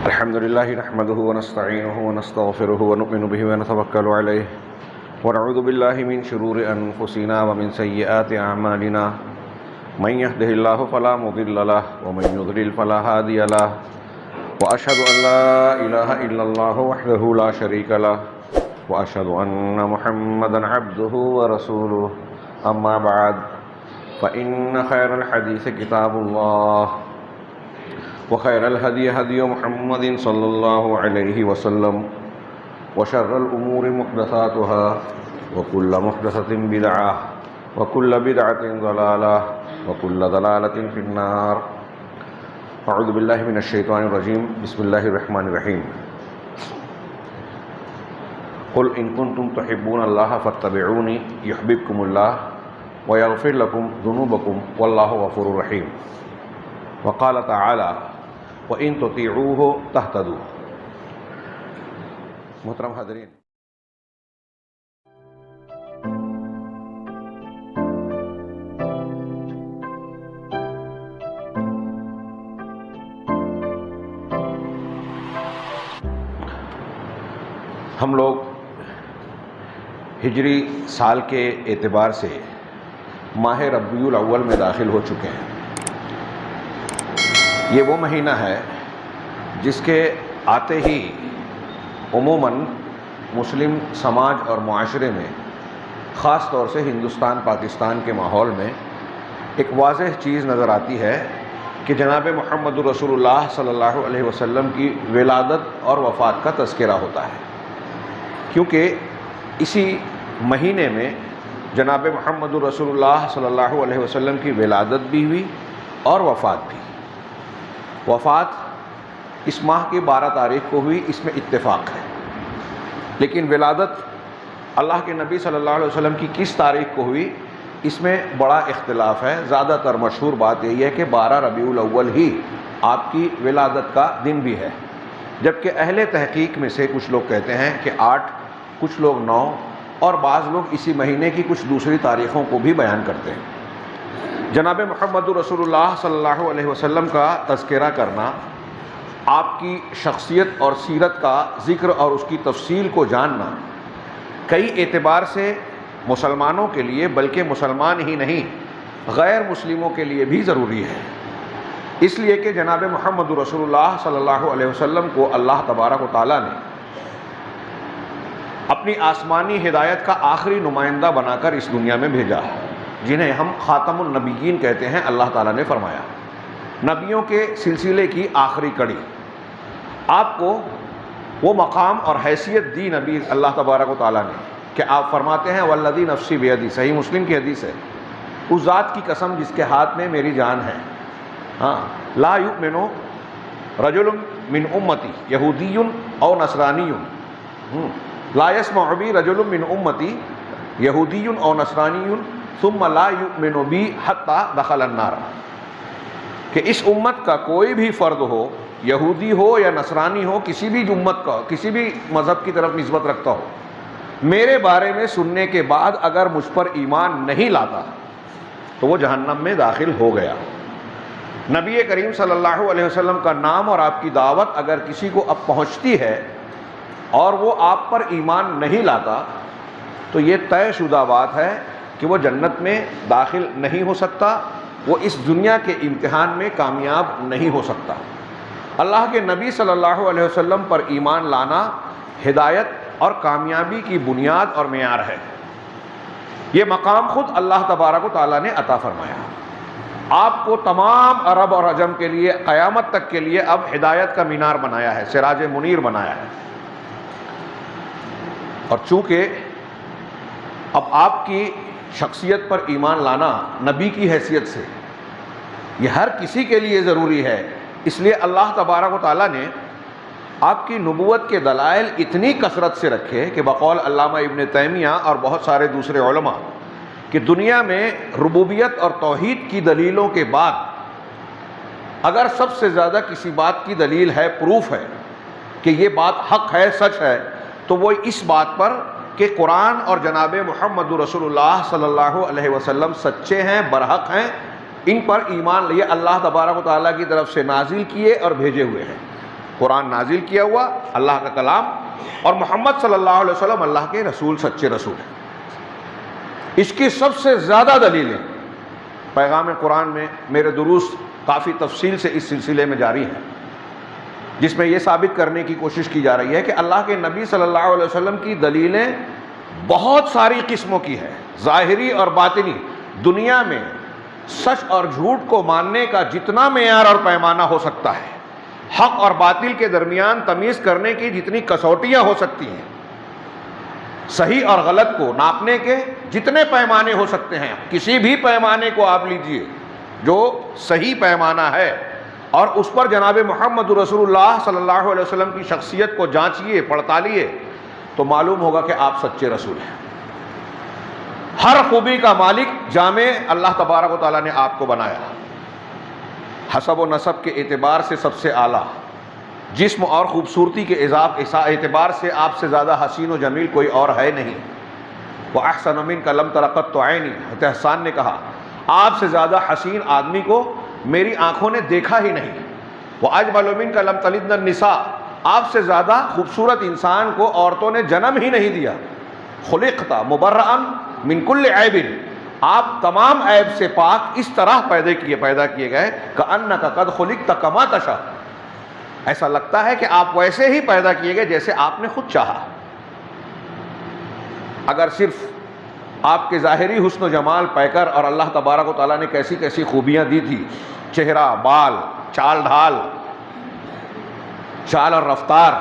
الحمد لله نحمده ونستعينه ونستغفره ونؤمن به ونتوكل عليه ونعوذ بالله من شرور أنفسنا ومن سيئات أعمالنا من يهده الله فلا مضل له ومن يضلل فلا هادي له وأشهد أن لا إله إلا الله وحده لا شريك له وأشهد أن محمدا عبده ورسوله أما بعد فإن خير الحديث كتاب الله وخير الهدي هدي محمد صلى الله عليه وسلم وشر الأمور محدثاتها وكل محدثة بدعة وكل بدعة ضلالة وكل ضلالة في النار. أعوذ بالله من الشيطان الرجيم. بسم الله الرحمن الرحيم. قل إن كنتم تحبون الله فاتبعوني يحببكم الله ويغفر لكم ذنوبكم والله غفور رحيم. وقال تعالى وَإِن تُطِيعُوهُ تَهْتَدُوا. محترم حاضرین، ہم لوگ ہجری سال کے اعتبار سے ماہ ربیع الاول میں داخل ہو چکے ہیں. یہ وہ مہینہ ہے جس کے آتے ہی عموماً مسلم سماج اور معاشرے میں، خاص طور سے ہندوستان پاکستان کے ماحول میں ایک واضح چیز نظر آتی ہے کہ جناب محمد رسول اللہ صلی اللہ علیہ وسلم کی ولادت اور وفات کا تذکرہ ہوتا ہے، کیونکہ اسی مہینے میں جناب محمد رسول اللہ صلی اللہ علیہ وسلم کی ولادت بھی ہوئی اور وفات بھی. وفات اس ماہ کی 12 تاریخ کو ہوئی، اس میں اتفاق ہے، لیکن ولادت اللہ کے نبی صلی اللہ علیہ وسلم کی کس تاریخ کو ہوئی اس میں بڑا اختلاف ہے. زیادہ تر مشہور بات یہی ہے کہ 12 ربیع الاول ہی آپ کی ولادت کا دن بھی ہے، جبکہ اہل تحقیق میں سے کچھ لوگ کہتے ہیں کہ 8، کچھ لوگ 9 اور بعض لوگ اسی مہینے کی کچھ دوسری تاریخوں کو بھی بیان کرتے ہیں. جناب محمد رسول اللہ صلی اللہ علیہ وسلم کا تذکرہ کرنا، آپ کی شخصیت اور سیرت کا ذکر اور اس کی تفصیل کو جاننا کئی اعتبار سے مسلمانوں کے لیے، بلکہ مسلمان ہی نہیں غیر مسلموں کے لیے بھی ضروری ہے، اس لیے کہ جناب محمد رسول اللہ صلی اللہ علیہ وسلم کو اللہ تبارک و تعالیٰ نے اپنی آسمانی ہدایت کا آخری نمائندہ بنا کر اس دنیا میں بھیجا ہے، جنہیں ہم خاتم النبیین کہتے ہیں. اللہ تعالیٰ نے فرمایا نبیوں کے سلسلے کی آخری کڑی. آپ کو وہ مقام اور حیثیت دی نبی اللہ تبارک و تعالیٰ نے کہ آپ فرماتے ہیں والذی نفسی بیدی، صحیح مسلم کی حدیث ہے، اس ذات کی قسم جس کے ہاتھ میں میری جان ہے، لا یؤمن رجل من امتی یہودی او نصرانی، لا یسمع بی رجل من امتی یہودی او نصرانی ثم لا یؤمن بی حتی دخل النار، کہ اس امت کا کوئی بھی فرد ہو، یہودی ہو یا نصرانی ہو، کسی بھی امت کا، کسی بھی مذہب کی طرف نسبت رکھتا ہو، میرے بارے میں سننے کے بعد اگر مجھ پر ایمان نہیں لاتا تو وہ جہنم میں داخل ہو گیا. نبی کریم صلی اللہ علیہ وسلم کا نام اور آپ کی دعوت اگر کسی کو اب پہنچتی ہے اور وہ آپ پر ایمان نہیں لاتا تو یہ طے شدہ بات ہے کہ وہ جنت میں داخل نہیں ہو سکتا، وہ اس دنیا کے امتحان میں کامیاب نہیں ہو سکتا. اللہ کے نبی صلی اللہ علیہ وسلم پر ایمان لانا ہدایت اور کامیابی کی بنیاد اور معیار ہے. یہ مقام خود اللہ تبارک و تعالیٰ نے عطا فرمایا. آپ کو تمام عرب اور عجم کے لیے قیامت تک کے لیے اب ہدایت کا مینار بنایا ہے، سراج منیر بنایا ہے. اور چونکہ اب آپ کی شخصیت پر ایمان لانا نبی کی حیثیت سے یہ ہر کسی کے لیے ضروری ہے، اس لیے اللہ تبارک و تعالیٰ نے آپ کی نبوت کے دلائل اتنی کثرت سے رکھے کہ بقول علامہ ابن تیمیہ اور بہت سارے دوسرے علماء کہ دنیا میں ربوبیت اور توحید کی دلیلوں کے بعد اگر سب سے زیادہ کسی بات کی دلیل ہے، پروف ہے کہ یہ بات حق ہے، سچ ہے، تو وہ اس بات پر کہ قرآن اور جناب محمد رسول اللہ صلی اللہ علیہ وسلم سچے ہیں، برحق ہیں، ان پر ایمان لیے اللہ تبارک و تعالیٰ کی طرف سے نازل کیے اور بھیجے ہوئے ہیں. قرآن نازل کیا ہوا اللہ کا کلام، اور محمد صلی اللہ علیہ وسلم اللہ کے رسول، سچے رسول ہیں۔ اس کی سب سے زیادہ دلیلیں پیغام قرآن میں، میرے دروس کافی تفصیل سے اس سلسلے میں جاری ہیں، جس میں یہ ثابت کرنے کی کوشش کی جا رہی ہے کہ اللہ کے نبی صلی اللہ علیہ وسلم کی دلیلیں بہت ساری قسموں کی ہیں، ظاہری اور باطنی۔ دنیا میں سچ اور جھوٹ کو ماننے کا جتنا معیار اور پیمانہ ہو سکتا ہے، حق اور باطل کے درمیان تمیز کرنے کی جتنی کسوٹیاں ہو سکتی ہیں، صحیح اور غلط کو ناپنے کے جتنے پیمانے ہو سکتے ہیں، کسی بھی پیمانے کو آپ لیجئے جو صحیح پیمانہ ہے، اور اس پر جناب محمد رسول اللہ صلی اللہ علیہ وسلم کی شخصیت کو جانچیے، پڑتالیے، تو معلوم ہوگا کہ آپ سچے رسول ہیں۔ ہر خوبی کا مالک جامع اللہ تبارک و تعالیٰ نے آپ کو بنایا، حسب و نسب کے اعتبار سے سب سے اعلیٰ، جسم اور خوبصورتی کے اعتبار سے آپ سے زیادہ حسین و جمیل کوئی اور ہے نہیں۔ وَأَحْسَنَ مِنْكَ لَمْ تَرَ قَطُّ عَيْنِي، حضرت حسان نے کہا آپ سے زیادہ حسین آدمی کو میری آنکھوں نے دیکھا ہی نہیں۔ وَأَجْمَلُ مِنْكَ لَمْ تَلِدْنَ النِّسَاء، آپ سے زیادہ خوبصورت انسان کو عورتوں نے جنم ہی نہیں دیا۔ خُلِقْتَ مُبَرَّأً مِنْ كُلِّ عَيْبٍ، آپ تمام عیب سے پاک اس طرح پیدا کیے گئے كَأَنَّكَ قَدْ خُلِقْتَ كَمَا تَشَاءُ، ایسا لگتا ہے کہ آپ ویسے ہی پیدا کیے گئے جیسے آپ نے خود چاہا۔ اگر صرف آپ کے ظاہری حسن و جمال پے کر، اور اللہ تبارک و تعالیٰ نے کیسی کیسی خوبیاں دی تھی، چہرہ، بال، چال ڈھال، چال اور رفتار،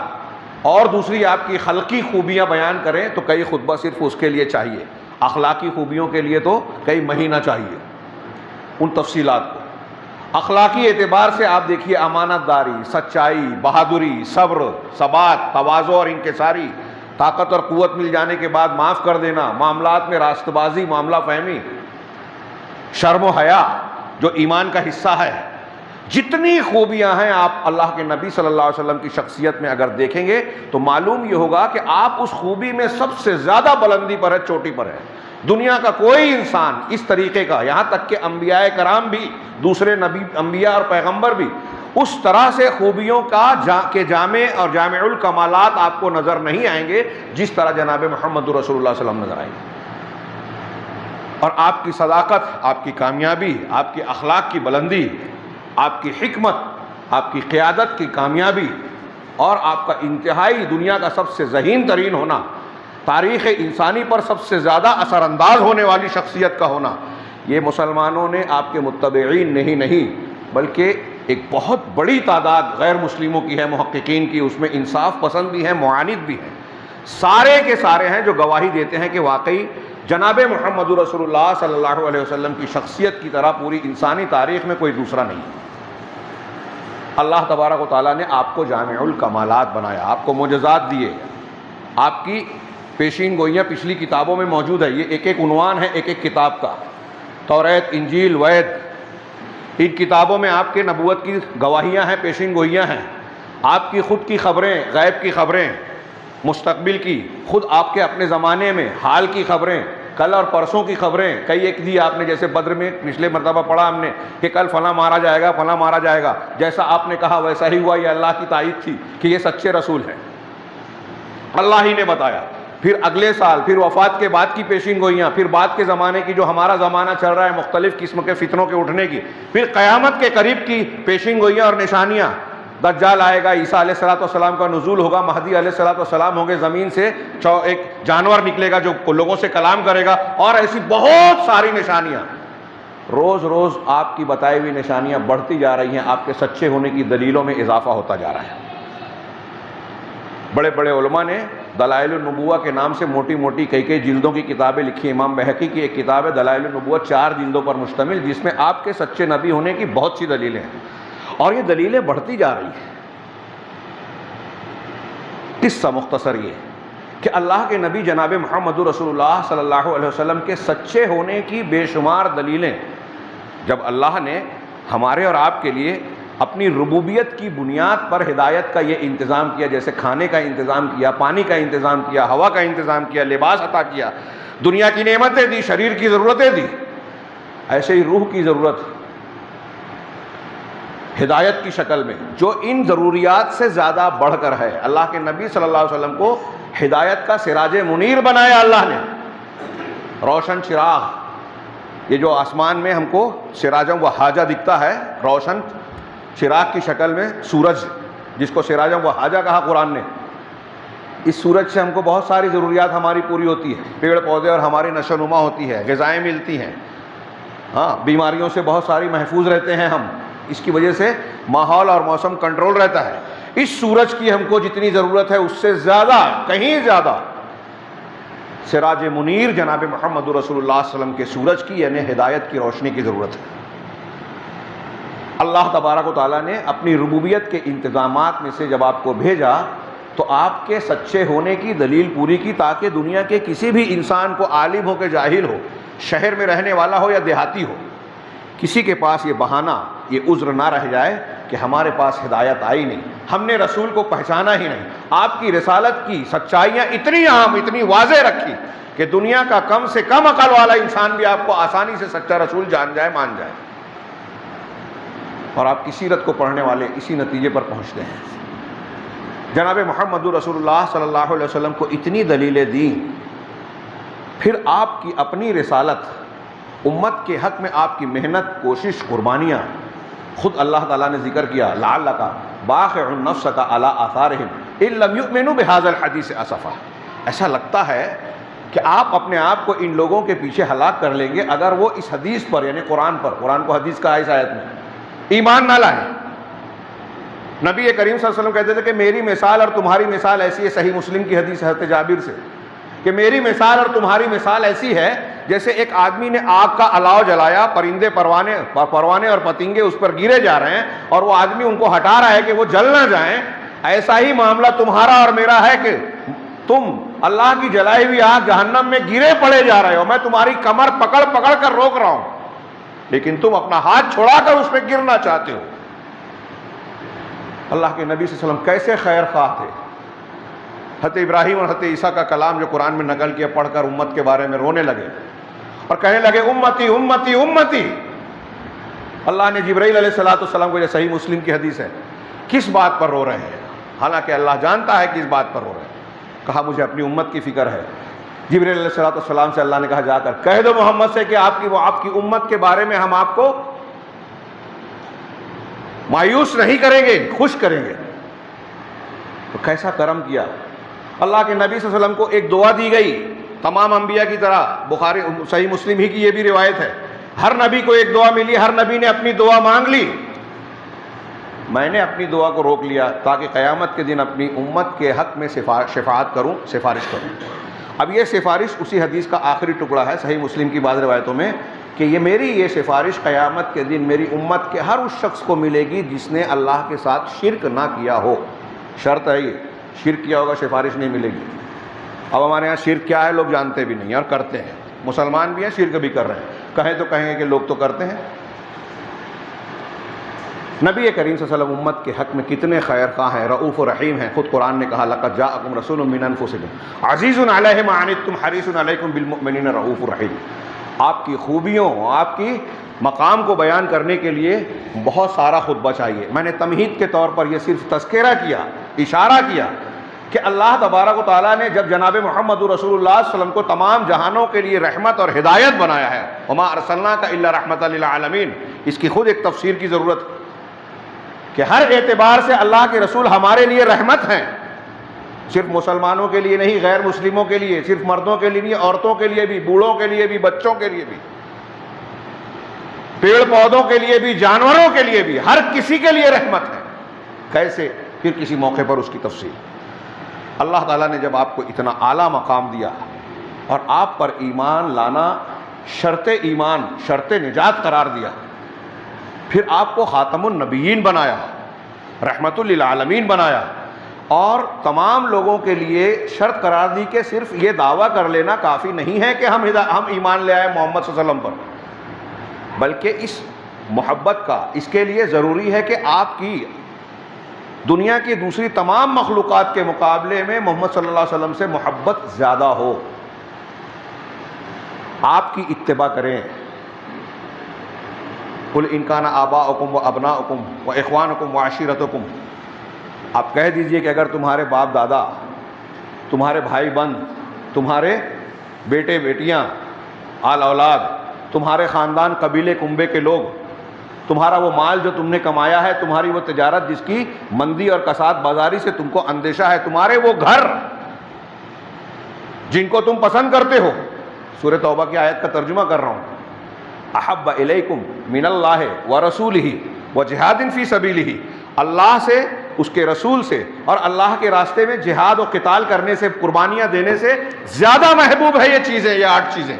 اور دوسری آپ کی خلقی خوبیاں بیان کریں تو کئی خطبہ صرف اس کے لیے چاہیے، اخلاقی خوبیوں کے لیے تو کئی مہینہ چاہیے ان تفصیلات کو۔ اخلاقی اعتبار سے آپ دیکھیے امانت داری، سچائی، بہادری، صبر، ثبات، تواضع اور انکساری، طاقت اور قوت مل جانے کے بعد معاف کر دینا، معاملات میں راست بازی، معاملہ فہمی، شرم و حیا جو ایمان کا حصہ ہے، جتنی خوبیاں ہیں آپ اللہ کے نبی صلی اللہ علیہ وسلم کی شخصیت میں اگر دیکھیں گے تو معلوم یہ ہوگا کہ آپ اس خوبی میں سب سے زیادہ بلندی پر ہے، چوٹی پر ہے۔ دنیا کا کوئی انسان اس طریقے کا، یہاں تک کہ انبیاء کرام بھی، دوسرے نبی، انبیاء اور پیغمبر بھی، اس طرح سے خوبیوں کے جامع اور جامع الکمالات آپ کو نظر نہیں آئیں گے جس طرح جناب محمد رسول اللہ صلی اللہ علیہ وسلم نظر آئیں گے۔ اور آپ کی صداقت، آپ کی کامیابی، آپ کے اخلاق کی بلندی، آپ کی حکمت، آپ کی قیادت کی کامیابی، اور آپ کا انتہائی دنیا کا سب سے ذہین ترین ہونا، تاریخ انسانی پر سب سے زیادہ اثر انداز ہونے والی شخصیت کا ہونا، یہ مسلمانوں نے آپ کے متبعین نے ہی نہیں بلکہ ایک بہت بڑی تعداد غیر مسلموں کی ہے، محققین کی، اس میں انصاف پسند بھی ہیں، معاند بھی ہیں، سارے کے سارے ہیں جو گواہی دیتے ہیں کہ واقعی جناب محمد رسول اللہ صلی اللہ علیہ وسلم کی شخصیت کی طرح پوری انسانی تاریخ میں کوئی دوسرا نہیں۔ اللہ تبارک و تعالیٰ نے آپ کو جامع الکمالات بنایا، آپ کو معجزات دیے، آپ کی پیشین گوئیاں پچھلی کتابوں میں موجود ہے، یہ ایک ایک عنوان ہے ایک ایک کتاب کا، توریت، انجیل، وید، ان کتابوں میں آپ کے نبوت کی گواہیاں ہیں، پیشین گوئیاں ہیں، آپ کی خود کی خبریں، غیب کی خبریں، مستقبل کی، خود آپ کے اپنے زمانے میں حال کی خبریں، کل اور پرسوں کی خبریں، کئی ایک دی آپ نے، جیسے بدر میں پچھلے مرتبہ پڑھا ہم نے کہ کل فلاں مارا جائے گا، فلاں مارا جائے گا، جیسا آپ نے کہا ویسا ہی ہوا، یہ اللہ کی تائید تھی کہ یہ سچے رسول ہیں، اللہ ہی نے بتایا۔ پھر اگلے سال، پھر وفات کے بعد کی پیشین گوئیاں، پھر بعد کے زمانے کی جو ہمارا زمانہ چل رہا ہے مختلف قسم کے فتنوں کے اٹھنے کی، پھر قیامت کے قریب کی پیشین گوئیاں اور نشانیاں، دجال آئے گا، عیسیٰ علیہ السلام کا نزول ہوگا، مہدی علیہ السلام ہوں گے، زمین سے ایک جانور نکلے گا جو لوگوں سے کلام کرے گا، اور ایسی بہت ساری نشانیاں، روز روز آپ کی بتائی ہوئی نشانیاں بڑھتی جا رہی ہیں، آپ کے سچے ہونے کی دلیلوں میں اضافہ ہوتا جا رہا ہے۔ بڑے بڑے علماء نے دلائل النبوہ کے نام سے موٹی موٹی کئی جلدوں کی کتابیں لکھی، امام بہقی کی ایک کتاب ہے دلائل النبوہ، 4 جلدوں پر مشتمل، جس میں آپ کے سچے نبی ہونے کی بہت سی دلیلیں ہیں، اور یہ دلیلیں بڑھتی جا رہی ہیں۔ قصہ مختصر یہ کہ اللہ کے نبی جناب محمد رسول اللہ صلی اللہ علیہ وسلم کے سچے ہونے کی بے شمار دلیلیں جب اللہ نے ہمارے اور آپ کے لیے اپنی ربوبیت کی بنیاد پر ہدایت کا یہ انتظام کیا، جیسے کھانے کا انتظام کیا، پانی کا انتظام کیا، ہوا کا انتظام کیا، لباس عطا کیا، دنیا کی نعمتیں دی، شریر کی ضرورتیں دی، ایسے ہی روح کی ضرورت ہدایت کی شکل میں، جو ان ضروریات سے زیادہ بڑھ کر ہے۔ اللہ کے نبی صلی اللہ علیہ وسلم کو ہدایت کا سراج منیر بنایا اللہ نے، روشن چراغ۔ یہ جو آسمان میں ہم کو سراجم و حاجہ دکھتا ہے، روشن چراغ کی شکل میں سورج، جس کو سراجم و حاجہ کہا قرآن نے، اس سورج سے ہم کو بہت ساری ضروریات ہماری پوری ہوتی ہے، پیڑ پودے اور ہماری نشو نما ہوتی ہے، غذائیں ملتی ہیں، ہاں، بیماریوں سے بہت ساری محفوظ رہتے ہیں ہم، اس کی وجہ سے ماحول اور موسم کنٹرول رہتا ہے۔ اس سورج کی ہم کو جتنی ضرورت ہے اس سے زیادہ، کہیں زیادہ، سراج منیر جناب محمد رسول اللہ صلی اللہ علیہ وسلم کے سورج کی، یعنی ہدایت کی روشنی کی ضرورت ہے۔ اللہ تبارک و تعالیٰ نے اپنی ربوبیت کے انتظامات میں سے جب آپ کو بھیجا تو آپ کے سچے ہونے کی دلیل پوری کی، تاکہ دنیا کے کسی بھی انسان کو، عالم ہو کہ جاہل ہو، شہر میں رہنے والا ہو یا دیہاتی ہو، کسی کے پاس یہ بہانہ، یہ عذر نہ رہ جائے کہ ہمارے پاس ہدایت آئی نہیں، ہم نے رسول کو پہچانا ہی نہیں۔ آپ کی رسالت کی سچائیاں اتنی عام، اتنی واضح رکھی کہ دنیا کا کم سے کم عقل والا انسان بھی آپ کو آسانی سے سچا رسول جان جائے، مان جائے، اور آپ کی سیرت کو پڑھنے والے اسی نتیجے پر پہنچتے ہیں۔ جناب محمد رسول اللہ صلی اللہ علیہ وسلم کو اتنی دلیلیں دیں، پھر آپ کی اپنی رسالت، امت کے حق میں آپ کی محنت، کوشش، قربانیاں، خود اللہ تعالیٰ نے ذکر کیا، لعلک باخع نفسک علی آثارہم ان لم یؤمنوا بہذا الحدیث اسفا۔ ایسا لگتا ہے کہ آپ اپنے آپ کو ان لوگوں کے پیچھے ہلاک کر لیں گے اگر وہ اس حدیث پر، یعنی قرآن پر، قرآن کو حدیث کا اس آیت میں ایمان نہ لائیں۔ نبی کریم صلی اللہ علیہ وسلم کہتے تھے کہ میری مثال اور تمہاری مثال ایسی ہے، صحیح مسلم کی حدیث حضرت جابر سے، کہ میری مثال اور تمہاری مثال ایسی ہے جیسے ایک آدمی نے آگ کا الاؤ جلایا، پرندے پروانے اور پتنگے اس پر گرے جا رہے ہیں اور وہ آدمی ان کو ہٹا رہا ہے کہ وہ جل نہ جائیں۔ ایسا ہی معاملہ تمہارا اور میرا ہے کہ تم اللہ کی جلائی ہوئی آگ جہنم میں گرے پڑے جا رہے ہو، میں تمہاری کمر پکڑ پکڑ کر روک رہا ہوں، لیکن تم اپنا ہاتھ چھوڑا کر اس پہ گرنا چاہتے ہو۔ اللہ کے نبی صلی اللہ علیہ وسلم کیسے خیر خواہ تھے۔ حضرت ابراہیم اور حضرت عیسیٰ کا کلام جو قرآن میں نقل کیا پڑھ کر امت کے بارے میں رونے لگے اور کہنے لگے امتی امتی امتی۔ اللہ نے جبرائیل علیہ السلام کو، یہ صحیح مسلم کی حدیث ہے، کس بات پر رو رہے ہیں؟ حالانکہ اللہ جانتا ہے کس بات پر رو رہے ہیں۔ کہا مجھے اپنی امت کی فکر ہے۔ جبرائیل علیہ السلام سے اللہ نے کہا جا کر کہہ دو محمد سے کہ آپ کی امت کے بارے میں ہم آپ کو مایوس نہیں کریں گے، خوش کریں گے۔ تو کیسا کرم کیا اللہ کے نبی صلی اللہ علیہ وسلم کو۔ ایک دعا دی گئی تمام انبیاء کی طرح، بخاری صحیح مسلم ہی کی یہ بھی روایت ہے، ہر نبی کو ایک دعا ملی، ہر نبی نے اپنی دعا مانگ لی۔ میں نے اپنی دعا کو روک لیا تاکہ قیامت کے دن اپنی امت کے حق میں شفاعت کروں، سفارش کروں۔ اب یہ سفارش اسی حدیث کا آخری ٹکڑا ہے صحیح مسلم کی بعض روایتوں میں، کہ یہ سفارش قیامت کے دن میری امت کے ہر اس شخص کو ملے گی جس نے اللہ کے ساتھ شرک نہ کیا ہو۔ شرط ہے یہ، شرک کیا ہوگا سفارش نہیں ملے گی۔ اب ہمارے ہاں شرک کیا ہے لوگ جانتے بھی نہیں اور کرتے ہیں، مسلمان بھی ہیں شرک بھی کر رہے ہیں، کہیں تو کہیں گے کہ لوگ تو کرتے ہیں۔ نبی کریم صلی اللہ علیہ وسلم امت کے حق میں کتنے خیر خواہ ہیں، رؤوف و رحیم ہیں۔ خود قرآن نے کہا لقد جاءکم رسول من انفسکم عزیز علیہ ما عنتم حریص علیکم بالمؤمنین رؤوف رحیم۔ آپ کی خوبیوں، آپ کی مقام کو بیان کرنے کے لیے بہت سارا خطبہ چاہیے۔ میں نے تمہید کے طور پر یہ صرف تذکرہ کیا، اشارہ کیا کہ اللہ تبارک و تعالیٰ نے جب جناب محمد رسول اللہ صلی اللہ علیہ وسلم کو تمام جہانوں کے لیے رحمت اور ہدایت بنایا ہے، وما ارسلناک الا رحمۃ للعالمین، اس کی خود ایک تفسیر کی ضرورت ہے کہ ہر اعتبار سے اللہ کے رسول ہمارے لیے رحمت ہیں، صرف مسلمانوں کے لیے نہیں، غیر مسلموں کے لیے، صرف مردوں کے لیے نہیں، عورتوں کے لیے بھی، بوڑھوں کے لیے بھی، بچوں کے لیے بھی، پیڑ پودوں کے لیے بھی، جانوروں کے لیے بھی، ہر کسی کے لیے رحمت ہے۔ کیسے؟ پھر کسی موقع پر اس کی تفصیل۔ اللہ تعالیٰ نے جب آپ کو اتنا اعلیٰ مقام دیا اور آپ پر ایمان لانا شرط ایمان، شرط نجات قرار دیا، پھر آپ کو خاتم النبیین بنایا، رحمت للعالمین بنایا، اور تمام لوگوں کے لیے شرط قرار دی کہ صرف یہ دعویٰ کر لینا کافی نہیں ہے کہ ہم ایمان لے آئے محمد صلی اللہ علیہ وسلم پر، بلکہ اس محبت کا، اس کے لیے ضروری ہے کہ آپ کی دنیا کی دوسری تمام مخلوقات کے مقابلے میں محمد صلی اللہ علیہ وسلم سے محبت زیادہ ہو، آپ کی اتباع کریں۔ قل ان کان آباؤکم و ابناؤکم و اخوانکم و عشیرتکم، آپ کہہ دیجئے کہ اگر تمہارے باپ دادا، تمہارے بھائی بند، تمہارے بیٹے بیٹیاں، آل اولاد، تمہارے خاندان قبیلے کنبے کے لوگ، تمہارا وہ مال جو تم نے کمایا ہے، تمہاری وہ تجارت جس کی مندی اور کساد بازاری سے تم کو اندیشہ ہے، تمہارے وہ گھر جن کو تم پسند کرتے ہو، سورہ توبہ کی آیت کا ترجمہ کر رہا ہوں، احب الیکم من اللہ ورسولہ وجہاد فی سبیلہ، اللہ سے، اس کے رسول سے اور اللہ کے راستے میں جہاد و قتال کرنے سے، قربانیاں دینے سے زیادہ محبوب ہے یہ چیزیں، یہ 8 چیزیں۔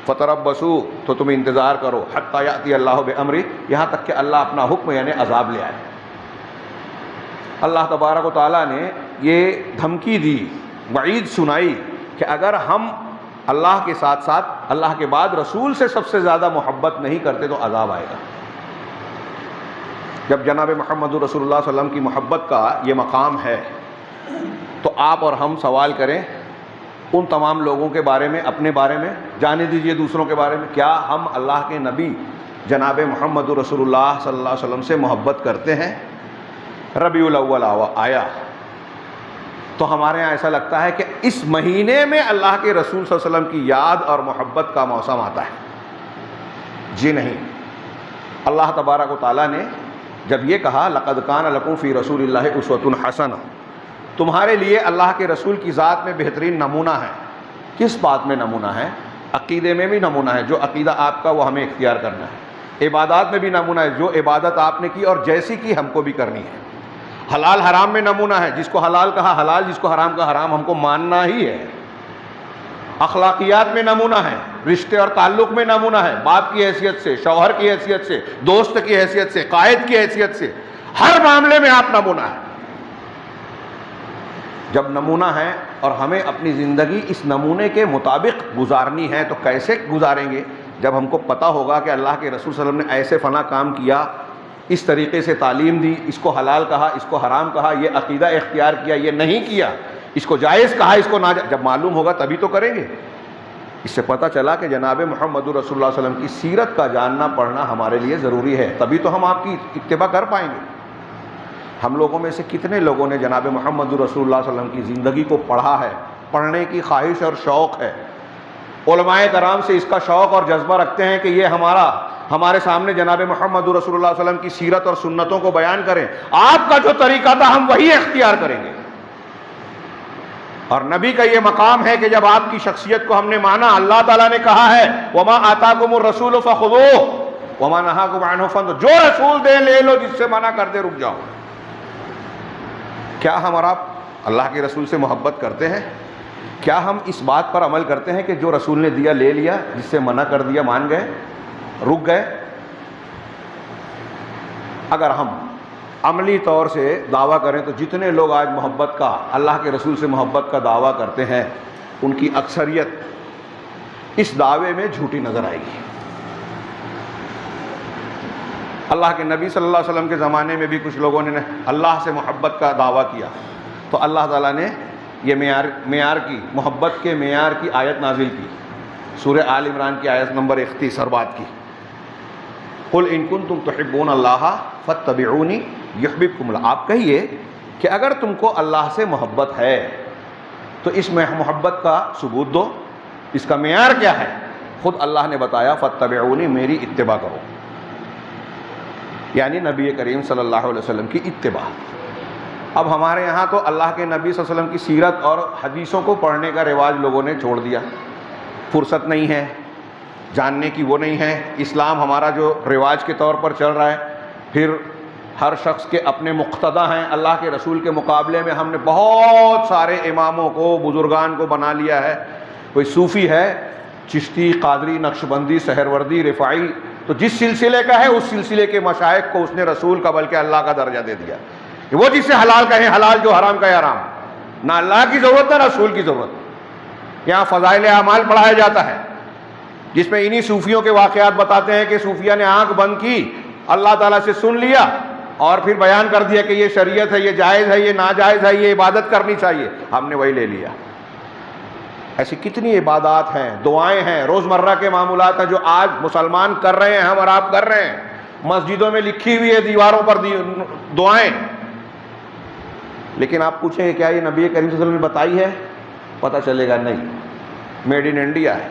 فتربصوا، تو تم انتظار کرو، حتی یأتی اللہ بامرہ، یہاں تک کہ اللہ اپنا حکم یعنی عذاب لے آئے۔ اللہ تبارک و تعالیٰ نے یہ دھمکی دی، وعید سنائی کہ اگر ہم اللہ کے ساتھ ساتھ اللہ کے بعد رسول سے سب سے زیادہ محبت نہیں کرتے تو عذاب آئے گا۔ جب جناب محمد رسول اللہ صلی اللہ علیہ وسلم کی محبت کا یہ مقام ہے تو آپ اور ہم سوال کریں ان تمام لوگوں کے بارے میں، اپنے بارے میں، جانے دیجئے دوسروں کے بارے میں، کیا ہم اللہ کے نبی جناب محمد رسول اللہ صلی اللہ علیہ وسلم سے محبت کرتے ہیں؟ ربیع الاول آیا تو ہمارے ہاں ایسا لگتا ہے کہ اس مہینے میں اللہ کے رسول صلی اللہ علیہ وسلم کی یاد اور محبت کا موسم آتا ہے۔ جی نہیں، اللہ تبارک و تعالیٰ نے جب یہ کہا لقد کان لکم فی رسول اللہ اسوۃ حسنہ، تمہارے لیے اللہ کے رسول کی ذات میں بہترین نمونہ ہے۔ کس بات میں نمونہ ہے؟ عقیدے میں بھی نمونہ ہے، جو عقیدہ آپ کا وہ ہمیں اختیار کرنا ہے۔ عبادات میں بھی نمونہ ہے، جو عبادت آپ نے کی اور جیسی کی ہم کو بھی کرنی ہے۔ حلال حرام میں نمونہ ہے، جس کو حلال کہا حلال، جس کو حرام کہا حرام، ہم کو ماننا ہی ہے۔ اخلاقیات میں نمونہ ہے، رشتے اور تعلق میں نمونہ ہے، باپ کی حیثیت سے، شوہر کی حیثیت سے، دوست کی حیثیت سے، قائد کی حیثیت سے، ہر معاملے میں آپ نمونہ ہے۔ جب نمونہ ہے اور ہمیں اپنی زندگی اس نمونے کے مطابق گزارنی ہے تو کیسے گزاریں گے؟ جب ہم کو پتہ ہوگا کہ اللہ کے رسول صلی اللہ علیہ وسلم نے ایسے فلاں کام کیا، اس طریقے سے تعلیم دی، اس کو حلال کہا، اس کو حرام کہا، یہ عقیدہ اختیار کیا، یہ نہیں کیا، اس کو جائز کہا، اس کو ناجائز، جب معلوم ہوگا تبھی تو کریں گے۔ اس سے پتہ چلا کہ جناب محمد رسول اللہ صلی اللہ علیہ وسلم کی سیرت کا جاننا پڑھنا ہمارے لیے ضروری ہے، تبھی تو ہم آپ کی اتباع کر پائیں گے۔ ہم لوگوں میں سے کتنے لوگوں نے جناب محمد رسول اللہ صلی اللہ علیہ وسلم کی زندگی کو پڑھا ہے، پڑھنے کی خواہش اور شوق ہے؟ علماء کرام سے اس کا شوق اور جذبہ رکھتے ہیں کہ یہ ہمارے سامنے جناب محمد رسول اللہ صلی اللہ علیہ وسلم کی سیرت اور سنتوں کو بیان کریں، آپ کا جو طریقہ تھا ہم وہی اختیار کریں گے۔ اور نبی کا یہ مقام ہے کہ جب آپ کی شخصیت کو ہم نے مانا، اللہ تعالیٰ نے کہا ہے وَمَا آتَاكُمُ الرَّسُولُ فَخُذُوهُ وَمَا نَهَاكُمْ عَنْهُ فَانْتَهُ، جو رسول دے لے لو، جس سے منع کر دے رک جاؤ۔ کیا ہم اور آپ اللہ کے رسول سے محبت کرتے ہیں؟ کیا ہم اس بات پر عمل کرتے ہیں کہ جو رسول نے دیا لے لیا، جس سے منع کر دیا مان گئے، رک گئے؟ اگر ہم عملی طور سے دعویٰ کریں تو جتنے لوگ آج محبت کا، اللہ کے رسول سے محبت کا دعویٰ کرتے ہیں، ان کی اکثریت اس دعوے میں جھوٹی نظر آئے گی۔ اللہ کے نبی صلی اللہ علیہ وسلم کے زمانے میں بھی کچھ لوگوں نے اللہ سے محبت کا دعویٰ کیا تو اللہ تعالیٰ نے یہ معیار کی، محبت کے معیار کی آیت نازل کی، سورہ آل عمران کی آیت نمبر 31 اور بات کی، قل ان کنتم تحبون اللہ فاتبعونی یحببکم اللہ۔ آپ کہیے کہ اگر تم کو اللہ سے محبت ہے تو اس میں محبت کا ثبوت دو، اس کا معیار کیا ہے؟ خود اللہ نے بتایا فاتبعونی، میری اتباع کرو، یعنی نبی کریم صلی اللہ علیہ وسلم کی اتباع۔ اب ہمارے یہاں تو اللہ کے نبی صلی اللہ علیہ وسلم کی سیرت اور حدیثوں کو پڑھنے کا رواج لوگوں نے چھوڑ دیا، فرصت نہیں ہے جاننے کی، وہ نہیں ہے۔ اسلام ہمارا جو رواج کے طور پر چل رہا ہے، پھر ہر شخص کے اپنے مقتدی ہیں، اللہ کے رسول کے مقابلے میں ہم نے بہت سارے اماموں کو، بزرگان کو بنا لیا ہے۔ کوئی صوفی ہے، چشتی، قادری، نقشبندی، سہروردی، رفاعی، تو جس سلسلے کا ہے اس سلسلے کے مشائخ کو اس نے رسول کا بلکہ اللہ کا درجہ دے دیا کہ وہ جس سے حلال کہیں حلال، جو حرام کہے حرام۔ نہ اللہ کی ضرورت نہ رسول کی ضرورت۔ یہاں فضائل اعمال پڑھایا جاتا ہے جس میں انہی صوفیوں کے واقعات بتاتے ہیں کہ صوفیہ نے آنکھ بند کی، اللہ تعالیٰ سے سن لیا اور پھر بیان کر دیا کہ یہ شریعت ہے، یہ جائز ہے، یہ ناجائز ہے، یہ عبادت کرنی چاہیے، ہم نے وہی لے لیا۔ ایسی کتنی عبادات ہیں، دعائیں ہیں، روزمرہ کے معمولات ہیں جو آج مسلمان کر رہے ہیں، ہم اور آپ کر رہے ہیں. مسجدوں میں لکھی ہوئی ہے دیواروں پر دعائیں. لیکن آپ پوچھیں گے کیا یہ نبی کریم صلی اللہ علیہ وسلم نے بتائی ہے؟ پتہ چلے گا نہیں. میڈ ان انڈیا ہے،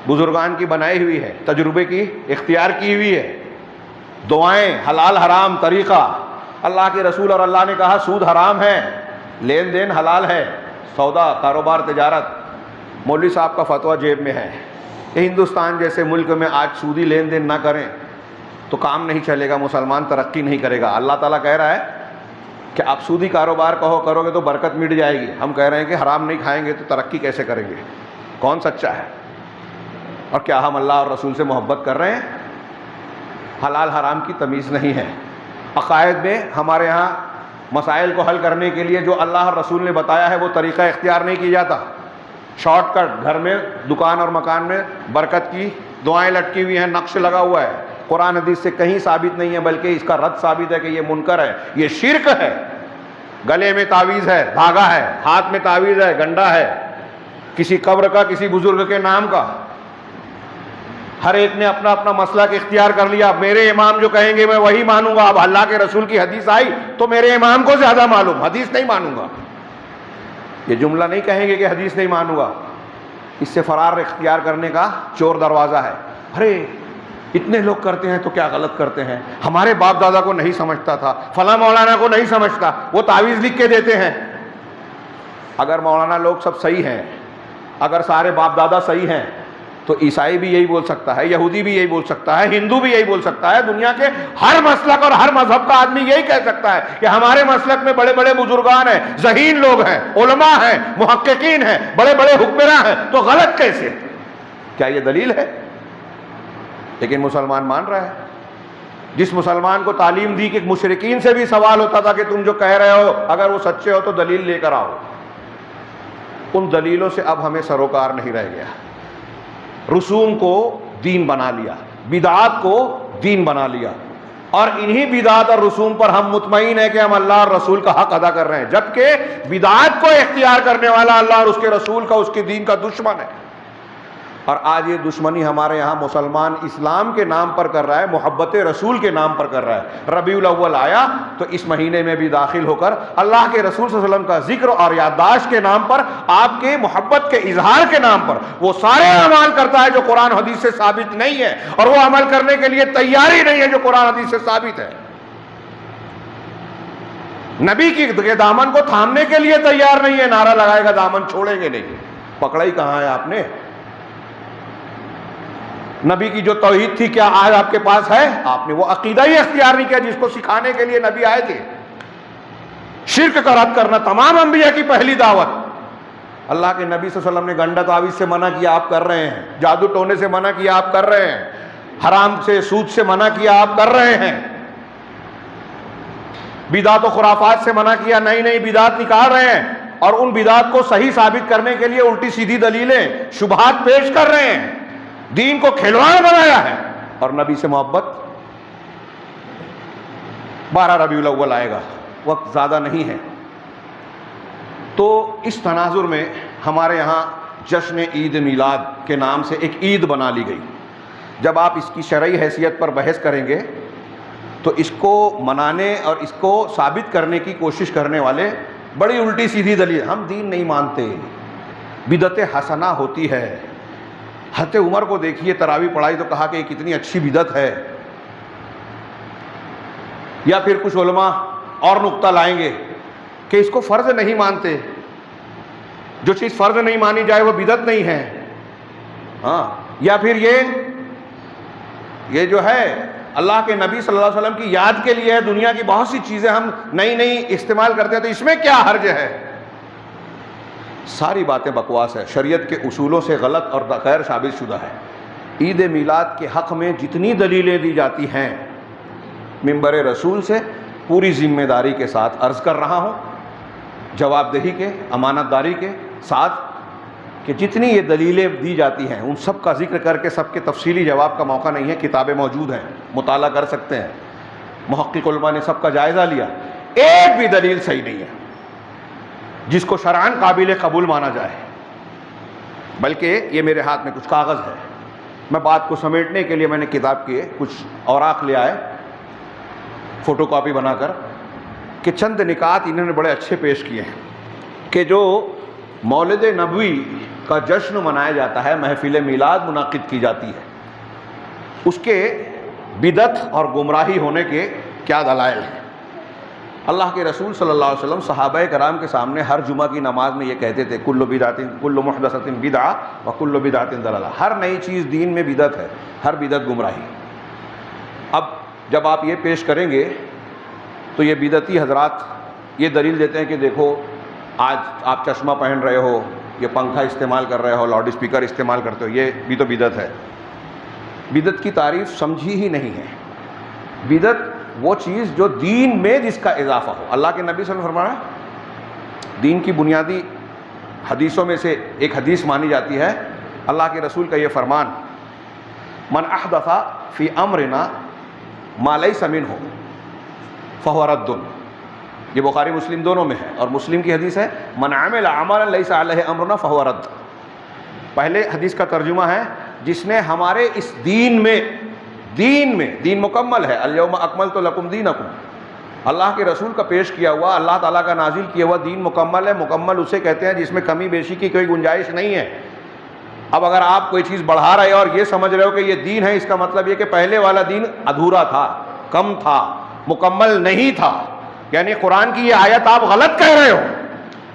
بزرگان کی بنائی ہوئی ہے، تجربے کی اختیار کی ہوئی ہے. دعائیں، حلال حرام طریقہ. اللہ کے رسول اور اللہ نے کہا سود حرام ہے، لین دین حلال ہے، سودا، کاروبار، تجارت. مولوی صاحب کا فتویٰ جیب میں ہے کہ ہندوستان جیسے ملک میں آج سودی لین دین نہ کریں تو کام نہیں چلے گا، مسلمان ترقی نہیں کرے گا. اللہ تعالیٰ کہہ رہا ہے کہ آپ سودی کاروبار کرو گے تو برکت مٹ جائے گی. ہم کہہ رہے ہیں کہ حرام نہیں کھائیں گے تو ترقی کیسے کریں گے؟ کون سچا ہے؟ اور کیا ہم اللہ اور رسول سے محبت کر رہے ہیں؟ حلال حرام کی تمیز نہیں ہے. عقائد میں ہمارے ہاں مسائل کو حل کرنے کے لیے جو اللہ اور رسول نے بتایا ہے وہ طریقہ اختیار نہیں کیا جاتا. شارٹ کٹ، گھر میں، دکان اور مکان میں برکت کی دعائیں لٹکی ہوئی ہیں، نقش لگا ہوا ہے. قرآن حدیث سے کہیں ثابت نہیں ہے، بلکہ اس کا رد ثابت ہے کہ یہ منکر ہے، یہ شرک ہے. گلے میں تعویذ ہے، دھاگا ہے، ہاتھ میں تعویذ ہے، گنڈا ہے، کسی قبر کا، کسی بزرگ کے نام کا. ہر ایک نے اپنا اپنا مسلک اختیار کر لیا. میرے امام جو کہیں گے میں وہی مانوں گا. اب اللہ کے رسول کی حدیث آئی تو میرے امام کو زیادہ معلوم، حدیث نہیں مانوں گا. یہ جملہ نہیں کہیں گے کہ حدیث نہیں مانوں گا. اس سے فرار اختیار کرنے کا چور دروازہ ہے. ارے اتنے لوگ کرتے ہیں تو کیا غلط کرتے ہیں؟ ہمارے باپ دادا کو نہیں سمجھتا تھا، فلاں مولانا کو نہیں سمجھتا، وہ تعویذ لکھ کے دیتے ہیں. اگر مولانا لوگ سب صحیح ہیں، اگر سارے باپ دادا صحیح ہیں تو عیسائی بھی یہی بول سکتا ہے، یہودی بھی یہی بول سکتا ہے، ہندو بھی یہی بول سکتا ہے. دنیا کے ہر مسلک اور ہر مذہب کا آدمی یہی کہہ سکتا ہے کہ ہمارے مسلک میں بڑے بڑے بزرگان ہیں، ذہین لوگ ہیں، علماء ہیں، محققین ہیں، بڑے بڑے حکمراں ہیں، تو غلط کیسے؟ کیا یہ دلیل ہے؟ لیکن مسلمان مان رہا ہے. جس مسلمان کو تعلیم دی کہ مشرکین سے بھی سوال ہوتا تھا کہ تم جو کہہ رہے ہو اگر وہ سچے ہو تو دلیل لے کر آؤ، ان دلیلوں سے اب ہمیں سروکار نہیں رہ گیا. رسوم کو دین بنا لیا، بدعات کو دین بنا لیا، اور انہی بدعات اور رسوم پر ہم مطمئن ہیں کہ ہم اللہ اور رسول کا حق ادا کر رہے ہیں، جبکہ بدعات کو اختیار کرنے والا اللہ اور اس کے رسول کا، اس کے دین کا دشمن ہے. اور آج یہ دشمنی ہمارے یہاں مسلمان اسلام کے نام پر کر رہا ہے، محبت رسول کے نام پر کر رہا ہے. ربیع الاول آیا تو اس مہینے میں بھی داخل ہو کر اللہ کے رسول صلی اللہ علیہ وسلم کا ذکر اور یادداشت کے نام پر، آپ کے محبت کے اظہار کے نام پر وہ سارے اعمال کرتا ہے جو قرآن حدیث سے ثابت نہیں ہے، اور وہ عمل کرنے کے لیے تیار ہی نہیں ہے جو قرآن حدیث سے ثابت ہے. نبی کے دامن کو تھامنے کے لیے تیار نہیں ہے، نعرہ لگائے گا دامن چھوڑیں گے نہیں. پکڑا ہی کہاں ہے آپ نے؟ نبی کی جو توحید تھی کیا آج آپ کے پاس ہے؟ آپ نے وہ عقیدہ ہی اختیار نہیں کیا جس کو سکھانے کے لیے نبی آئے تھے. شرک کا رد کرنا تمام انبیاء کی پہلی دعوت. اللہ کے نبی صلی اللہ علیہ وسلم نے گنڈا تعویذ سے منع کیا، آپ کر رہے ہیں. جادو ٹونے سے منع کیا، آپ کر رہے ہیں. حرام سے، سود سے منع کیا، آپ کر رہے ہیں. بدعت و خرافات سے منع کیا، نئی نئی بدعت نکال رہے ہیں، اور ان بدعت کو صحیح ثابت کرنے کے لیے الٹی سیدھی دلیلیں، شبہات پیش کر رہے ہیں. دین کو کھلواڑ بنایا ہے. اور نبی سے محبت. 12 ربیع الاول آئے گا، وقت زیادہ نہیں ہے. تو اس تناظر میں ہمارے یہاں جشن عید میلاد کے نام سے ایک عید بنا لی گئی. جب آپ اس کی شرعی حیثیت پر بحث کریں گے تو اس کو منانے اور اس کو ثابت کرنے کی کوشش کرنے والے بڑی الٹی سیدھی دلیل، ہم دین نہیں مانتے، بدعت حسنہ ہوتی ہے. حضرت عمر کو دیکھیے، تراویح پڑھائی تو کہا کہ یہ کتنی اچھی بدعت ہے. یا پھر کچھ علماء اور نقطہ لائیں گے کہ اس کو فرض نہیں مانتے، جو چیز فرض نہیں مانی جائے وہ بدعت نہیں ہے. ہاں، یا پھر یہ جو ہے اللہ کے نبی صلی اللہ علیہ وسلم کی یاد کے لیے ہے، دنیا کی بہت سی چیزیں ہم نئی نئی استعمال کرتے ہیں تو اس میں کیا حرج ہے؟ ساری باتیں بکواس ہے، شریعت کے اصولوں سے غلط اور غیر ثابت شدہ ہے. عید میلاد کے حق میں جتنی دلیلیں دی جاتی ہیں منبر رسول سے پوری ذمہ داری کے ساتھ عرض کر رہا ہوں، جواب دہی کے، امانت داری کے ساتھ، کہ جتنی یہ دلیلیں دی جاتی ہیں ان سب کا ذکر کر کے سب کے تفصیلی جواب کا موقع نہیں ہے. کتابیں موجود ہیں، مطالعہ کر سکتے ہیں. محقق علماء نے سب کا جائزہ لیا، ایک بھی دلیل صحیح نہیں ہے جس کو شرعاً قابل قبول مانا جائے. بلکہ یہ میرے ہاتھ میں کچھ کاغذ ہے، میں بات کو سمیٹنے کے لیے میں نے کتاب کے کچھ اوراق لے آئے فوٹو کاپی بنا کر کہ چند نکات انہوں نے بڑے اچھے پیش کیے ہیں کہ جو مولد نبوی کا جشن منایا جاتا ہے، محفل میلاد منعقد کی جاتی ہے، اس کے بدعت اور گمراہی ہونے کے کیا دلائل ہیں۔ اللہ کے رسول صلی اللہ علیہ وسلم صحابہ کرام کے سامنے ہر جمعہ کی نماز میں یہ کہتے تھے کل محدثۃ بدعہ وکل بدعۃ ضلالہ، ہر نئی چیز دین میں بدعت ہے، ہر بدعت گمراہی۔ اب جب آپ یہ پیش کریں گے تو یہ بدعتی حضرات یہ دلیل دیتے ہیں کہ دیکھو آج آپ چشمہ پہن رہے ہو، یہ پنکھا استعمال کر رہے ہو، لاؤڈ اسپیکر استعمال کرتے ہو، یہ بھی تو بدعت ہے۔ بدعت کی تعریف سمجھی ہی نہیں ہے۔ بدعت وہ چیز جو دین میں جس کا اضافہ ہو۔ اللہ کے نبی صلی اللہ علیہ وسلم فرمایا، دین کی بنیادی حدیثوں میں سے ایک حدیث مانی جاتی ہے، اللہ کے رسول کا یہ فرمان، من احدث فی امرنا ما لیس منہ فہو رد۔ یہ بخاری مسلم دونوں میں ہے، اور مسلم کی حدیث ہے من عمل عملا لیس علیہ امرنا فہو رد۔ پہلے حدیث کا ترجمہ ہے جس نے ہمارے اس دین میں دین مکمل ہے، الیوم اکملت لکم دینکم، اللہ کے رسول کا پیش کیا ہوا، اللہ تعالیٰ کا نازل کیا ہوا دین مکمل ہے۔ مکمل اسے کہتے ہیں جس میں کمی بیشی کی کوئی گنجائش نہیں ہے۔ اب اگر آپ کوئی چیز بڑھا رہے ہو اور یہ سمجھ رہے ہو کہ یہ دین ہے، اس کا مطلب یہ کہ پہلے والا دین ادھورا تھا، کم تھا، مکمل نہیں تھا، یعنی قرآن کی یہ آیت آپ غلط کہہ رہے ہو۔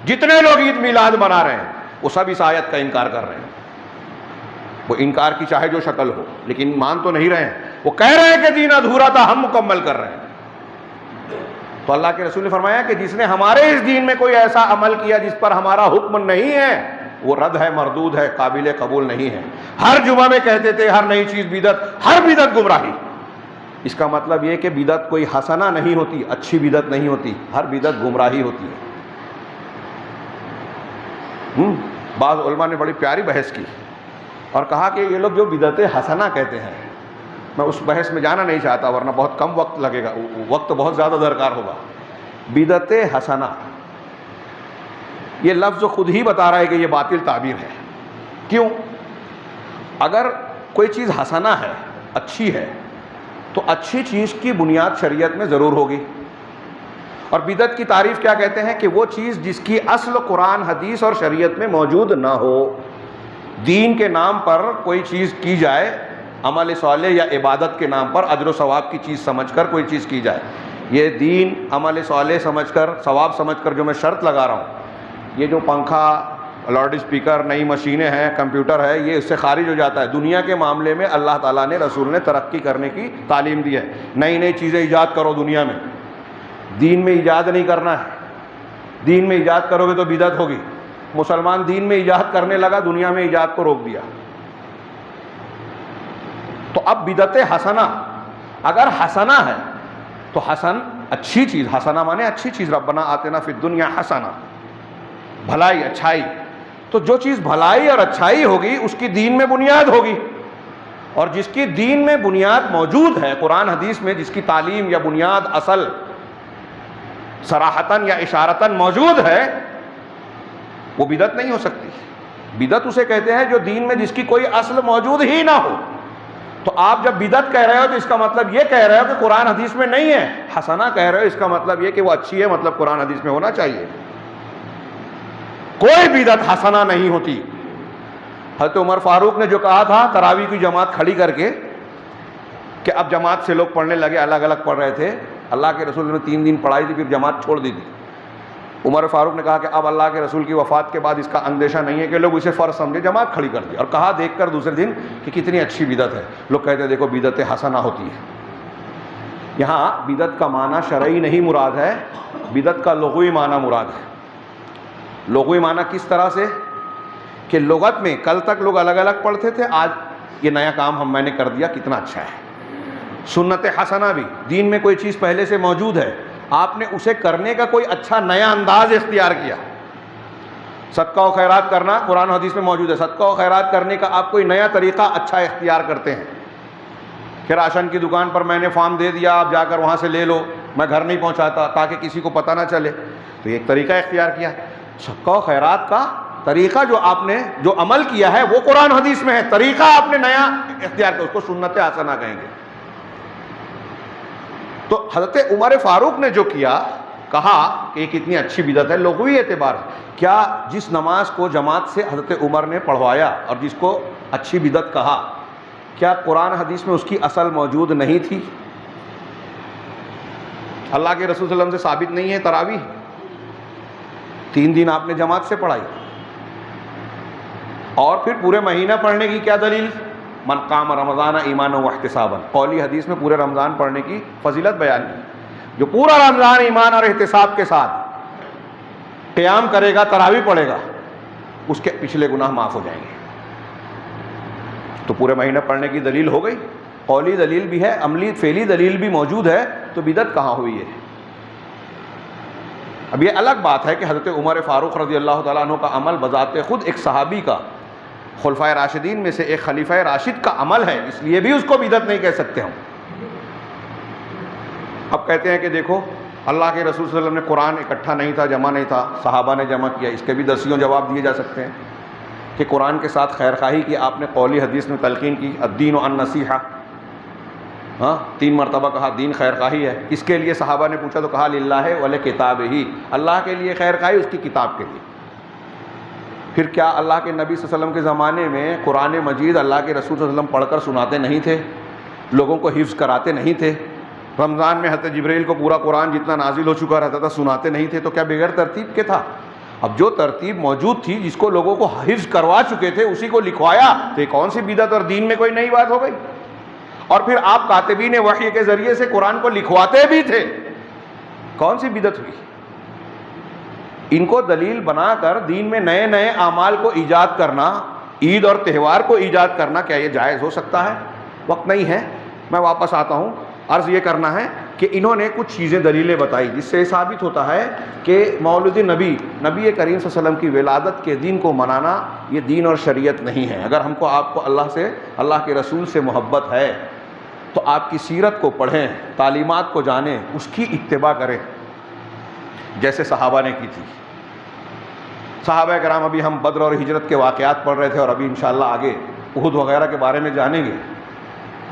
جتنے لوگ عید میلاد منا رہے ہیں وہ سب اس آیت کا انکار کر رہے ہیں۔ وہ انکار کی چاہے جو شکل ہو، لیکن مان تو نہیں رہے ہیں، وہ کہہ رہے ہیں کہ دین ادھورا تھا، ہم مکمل کر رہے ہیں۔ تو اللہ کے رسول نے فرمایا کہ جس نے ہمارے اس دین میں کوئی ایسا عمل کیا جس پر ہمارا حکم نہیں ہے، وہ رد ہے، مردود ہے، قابل قبول نہیں ہے۔ ہر جمعہ میں کہتے تھے ہر نئی چیز بدعت، ہر بدعت گمراہی۔ اس کا مطلب یہ کہ بدعت کوئی حسنہ نہیں ہوتی، اچھی بدعت نہیں ہوتی، ہر بدعت گمراہی ہوتی ہے۔ بعض علماء نے بڑی پیاری بحث کی اور کہا کہ یہ لوگ جو بدعت حسنہ کہتے ہیں، میں اس بحث میں جانا نہیں چاہتا ورنہ بہت کم وقت لگے گا، وقت بہت زیادہ درکار ہوگا۔ بدعت حسنہ یہ لفظ خود ہی بتا رہا ہے کہ یہ باطل تعبیر ہے۔ کیوں؟ اگر کوئی چیز حسنہ ہے، اچھی ہے، تو اچھی چیز کی بنیاد شریعت میں ضرور ہوگی۔ اور بدعت کی تعریف کیا کہتے ہیں کہ وہ چیز جس کی اصل قرآن حدیث اور شریعت میں موجود نہ ہو۔ دین کے نام پر کوئی چیز کی جائے، عمل صالح یا عبادت کے نام پر اجر و ثواب کی چیز سمجھ کر کوئی چیز کی جائے، یہ دین عمل صالح سمجھ کر، ثواب سمجھ کر جو میں شرط لگا رہا ہوں، یہ جو پنکھا، لاؤڈ اسپیکر، نئی مشینیں ہیں، کمپیوٹر ہے، یہ اس سے خارج ہو جاتا ہے۔ دنیا کے معاملے میں اللہ تعالیٰ نے، رسول نے ترقی کرنے کی تعلیم دی ہے، نئی نئی چیزیں ایجاد کرو دنیا میں۔ دین میں ایجاد نہیں کرنا ہے، دین میں ایجاد کرو گے تو بدعت ہوگی۔ مسلمان دین میں ایجاد کرنے لگا، دنیا میں ایجاد کو روک دیا۔ تو اب بدعت حسنہ اگر حسنہ ہے تو حسن اچھی چیز، حسنہ مانے اچھی چیز، ربنا آتنا فی الدنیا حسنہ، بھلائی، اچھائی۔ تو جو چیز بھلائی اور اچھائی ہوگی اس کی دین میں بنیاد ہوگی، اور جس کی دین میں بنیاد موجود ہے، قرآن حدیث میں جس کی تعلیم یا بنیاد اصل صراحتاً یا اشارتاً موجود ہے، وہ بدعت نہیں ہو سکتی۔ بدعت اسے کہتے ہیں جو دین میں جس کی کوئی اصل موجود ہی نہ ہو۔ تو آپ جب بدعت کہہ رہے ہو تو اس کا مطلب یہ کہہ رہے ہو کہ قرآن حدیث میں نہیں ہے۔ حسنہ کہہ رہے ہو، اس کا مطلب یہ کہ وہ اچھی ہے، مطلب قرآن حدیث میں ہونا چاہیے۔ کوئی بدعت حسنہ نہیں ہوتی۔ حضرت عمر فاروق نے جو کہا تھا تراویح کی جماعت کھڑی کر کے کہ اب جماعت سے لوگ پڑھنے لگے، الگ الگ پڑھ رہے تھے، اللہ کے رسول نے 3 دن پڑھائی تھی، پھر جماعت چھوڑ دی تھی۔ عمر فاروق نے کہا کہ اب اللہ کے رسول کی وفات کے بعد اس کا اندیشہ نہیں ہے کہ لوگ اسے فرض سمجھے، جماعت کھڑی کر دی، اور کہا دیکھ کر دوسرے دن کہ کتنی اچھی بدعت ہے۔ لوگ کہتے ہیں دیکھو بدعت حسنہ ہوتی ہے۔ یہاں بدعت کا معنی شرعی نہیں مراد ہے، بدعت کا لغوی معنی مراد ہے۔ لغوی معنی کس طرح سے کہ لغت میں کل تک لوگ الگ الگ پڑھتے تھے، آج یہ نیا کام میں نے کر دیا، کتنا اچھا ہے۔ سنت حسنہ بھی، دین میں کوئی چیز پہلے سے موجود ہے، آپ نے اسے کرنے کا کوئی اچھا نیا انداز اختیار کیا۔ صدقہ و خیرات کرنا قرآن و حدیث میں موجود ہے، صدقہ و خیرات کرنے کا آپ کوئی نیا طریقہ اچھا اختیار کرتے ہیں کہ راشن کی دکان پر میں نے فارم دے دیا، آپ جا کر وہاں سے لے لو، میں گھر نہیں پہنچاتا تاکہ کسی کو پتہ نہ چلے، تو ایک طریقہ اختیار کیا۔ صدقہ و خیرات کا طریقہ جو آپ نے جو عمل کیا ہے وہ قرآن حدیث میں ہے، طریقہ آپ نے نیا اختیار کیا، اس کو سنت حسنہ کہیں گے۔ تو حضرت عمر فاروق نے جو کیا، کہا کہ یہ کتنی اچھی بدعت ہے لغوی اعتبار سے، کیا جس نماز کو جماعت سے حضرت عمر نے پڑھوایا اور جس کو اچھی بدعت کہا، کیا قرآن حدیث میں اس کی اصل موجود نہیں تھی؟ اللہ کے رسول صلی اللہ علیہ وسلم سے ثابت نہیں ہے تراویح 3 دن آپ نے جماعت سے پڑھائی، اور پھر پورے مہینہ پڑھنے کی کیا دلیل؟ من قام رمضان ایمانا واحتسابا، قولی حدیث میں پورے رمضان پڑھنے کی فضیلت بیان کی۔ جو پورا رمضان ایمان اور احتساب کے ساتھ قیام کرے گا، تراویح پڑھے گا، اس کے پچھلے گناہ معاف ہو جائیں گے۔ تو پورے مہینہ پڑھنے کی دلیل ہو گئی، قولی دلیل بھی ہے، عملی فعلی دلیل بھی موجود ہے، تو بدعت کہاں ہوئی ہے؟ اب یہ الگ بات ہے کہ حضرت عمر فاروق رضی اللہ تعالیٰ عنہ کا عمل بذات خود ایک صحابی کا، خلفائے راشدین میں سے ایک خلیفہ راشد کا عمل ہے، اس لیے بھی اس کو بدعت نہیں کہہ سکتے ہم۔ اب کہتے ہیں کہ دیکھو اللہ کے رسول صلی اللہ علیہ وسلم نے قرآن اکٹھا نہیں تھا، جمع نہیں تھا، صحابہ نے جمع کیا، اس کے بھی دسیوں جواب دیے جا سکتے ہیں کہ قرآن کے ساتھ خیر خواہی کی آپ نے قولی حدیث میں تلقین کی، الدین النصیحہ، 3 مرتبہ کہا دین خیر خواہی ہے۔ اس کے لیے صحابہ نے پوچھا تو کہا للہ ولکتابہ، اللہ کے لیے خیر خواہی، اس کی کتاب کے لیے۔ پھر کیا اللہ کے نبی صلی اللہ علیہ وسلم کے زمانے میں قرآن مجید اللہ کے رسول صلی اللہ علیہ وسلم پڑھ کر سناتے نہیں تھے، لوگوں کو حفظ کراتے نہیں تھے؟ رمضان میں حضرت جبرائیل کو پورا قرآن جتنا نازل ہو چکا رہتا تھا سناتے نہیں تھے؟ تو کیا بغیر ترتیب کے تھا؟ اب جو ترتیب موجود تھی، جس کو لوگوں کو حفظ کروا چکے تھے، اسی کو لکھوایا، تو یہ کون سی بدعت اور دین میں کوئی نئی بات ہو گئی؟ اور پھر آپ کاتبین وحی کے ذریعے سے قرآن کو لکھواتے بھی تھے، کون سی بدعت ہوئی؟ ان کو دلیل بنا کر دین میں نئے نئے اعمال کو ایجاد کرنا، عید اور تہوار کو ایجاد کرنا، کیا یہ جائز ہو سکتا ہے؟ وقت نہیں ہے، میں واپس آتا ہوں۔ عرض یہ کرنا ہے کہ انہوں نے کچھ چیزیں دلیلیں بتائی جس سے ثابت ہوتا ہے کہ مولد نبی کریم صلی اللہ علیہ وسلم کی ولادت کے دن کو منانا یہ دین اور شریعت نہیں ہے۔ اگر ہم کو آپ کو اللہ کے رسول سے محبت ہے تو آپ کی سیرت کو پڑھیں، تعلیمات کو جانیں، اس کی اتباع کریں، جیسے صحابہ نے کی تھی۔ صحابہ کرام، ابھی ہم بدر اور ہجرت کے واقعات پڑھ رہے تھے، اور ابھی انشاءاللہ آگے احد وغیرہ کے بارے میں جانیں گے۔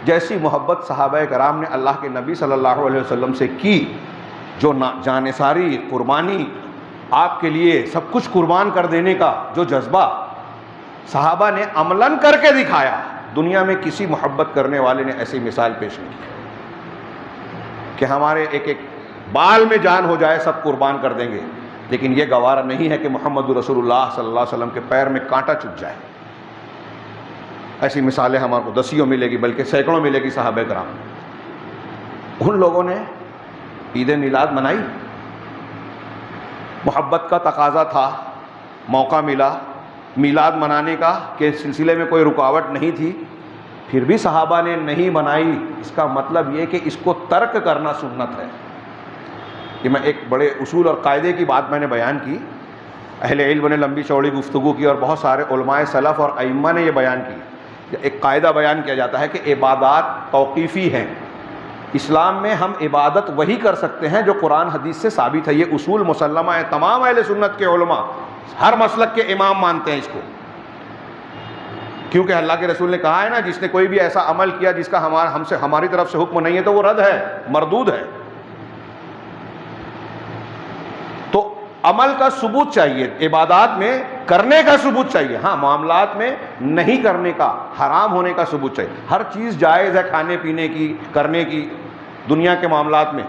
جیسی محبت صحابہ کرام نے اللہ کے نبی صلی اللہ علیہ وسلم سے کی، جو جانثاری قربانی، آپ کے لیے سب کچھ قربان کر دینے کا جو جذبہ صحابہ نے عملاً کر کے دکھایا، دنیا میں کسی محبت کرنے والے نے ایسی مثال پیش نہیں کی کہ ہمارے ایک ایک بال میں جان ہو جائے سب قربان کر دیں گے، لیکن یہ گوارا نہیں ہے کہ محمد رسول اللہ صلی اللہ علیہ وسلم کے پیر میں کانٹا چبھ جائے۔ ایسی مثالیں ہمارے کو دسیوں ملے گی، بلکہ سینکڑوں ملے گی صحابہ کرام۔ ان لوگوں نے عید میلاد منائی، محبت کا تقاضا تھا، موقع ملا میلاد منانے کا کہ سلسلے میں کوئی رکاوٹ نہیں تھی، پھر بھی صحابہ نے نہیں منائی۔ اس کا مطلب یہ کہ اس کو ترک کرنا سنت ہے۔ کہ میں ایک بڑے اصول اور قاعدے کی بات میں نے بیان کی، اہل علم نے لمبی چوڑی گفتگو کی، اور بہت سارے علماء سلف اور ائمہ نے یہ بیان کی۔ ایک قاعدہ بیان کیا جاتا ہے کہ عبادات توقیفی ہیں۔ اسلام میں ہم عبادت وہی کر سکتے ہیں جو قرآن حدیث سے ثابت ہے۔ یہ اصول مسلمہ ہے، تمام اہل سنت کے علماء، ہر مسلک کے امام مانتے ہیں اس کو، کیونکہ اللہ کے رسول نے کہا ہے نا، جس نے کوئی بھی ایسا عمل کیا جس کا ہماری طرف سے حکم نہیں ہے تو وہ رد ہے، مردود ہے۔ تو عمل کا ثبوت چاہیے، عبادات میں کرنے کا ثبوت چاہیے، ہاں معاملات میں نہیں کرنے کا، حرام ہونے کا ثبوت چاہیے۔ ہر چیز جائز ہے کھانے پینے کی، کرنے کی، دنیا کے معاملات میں،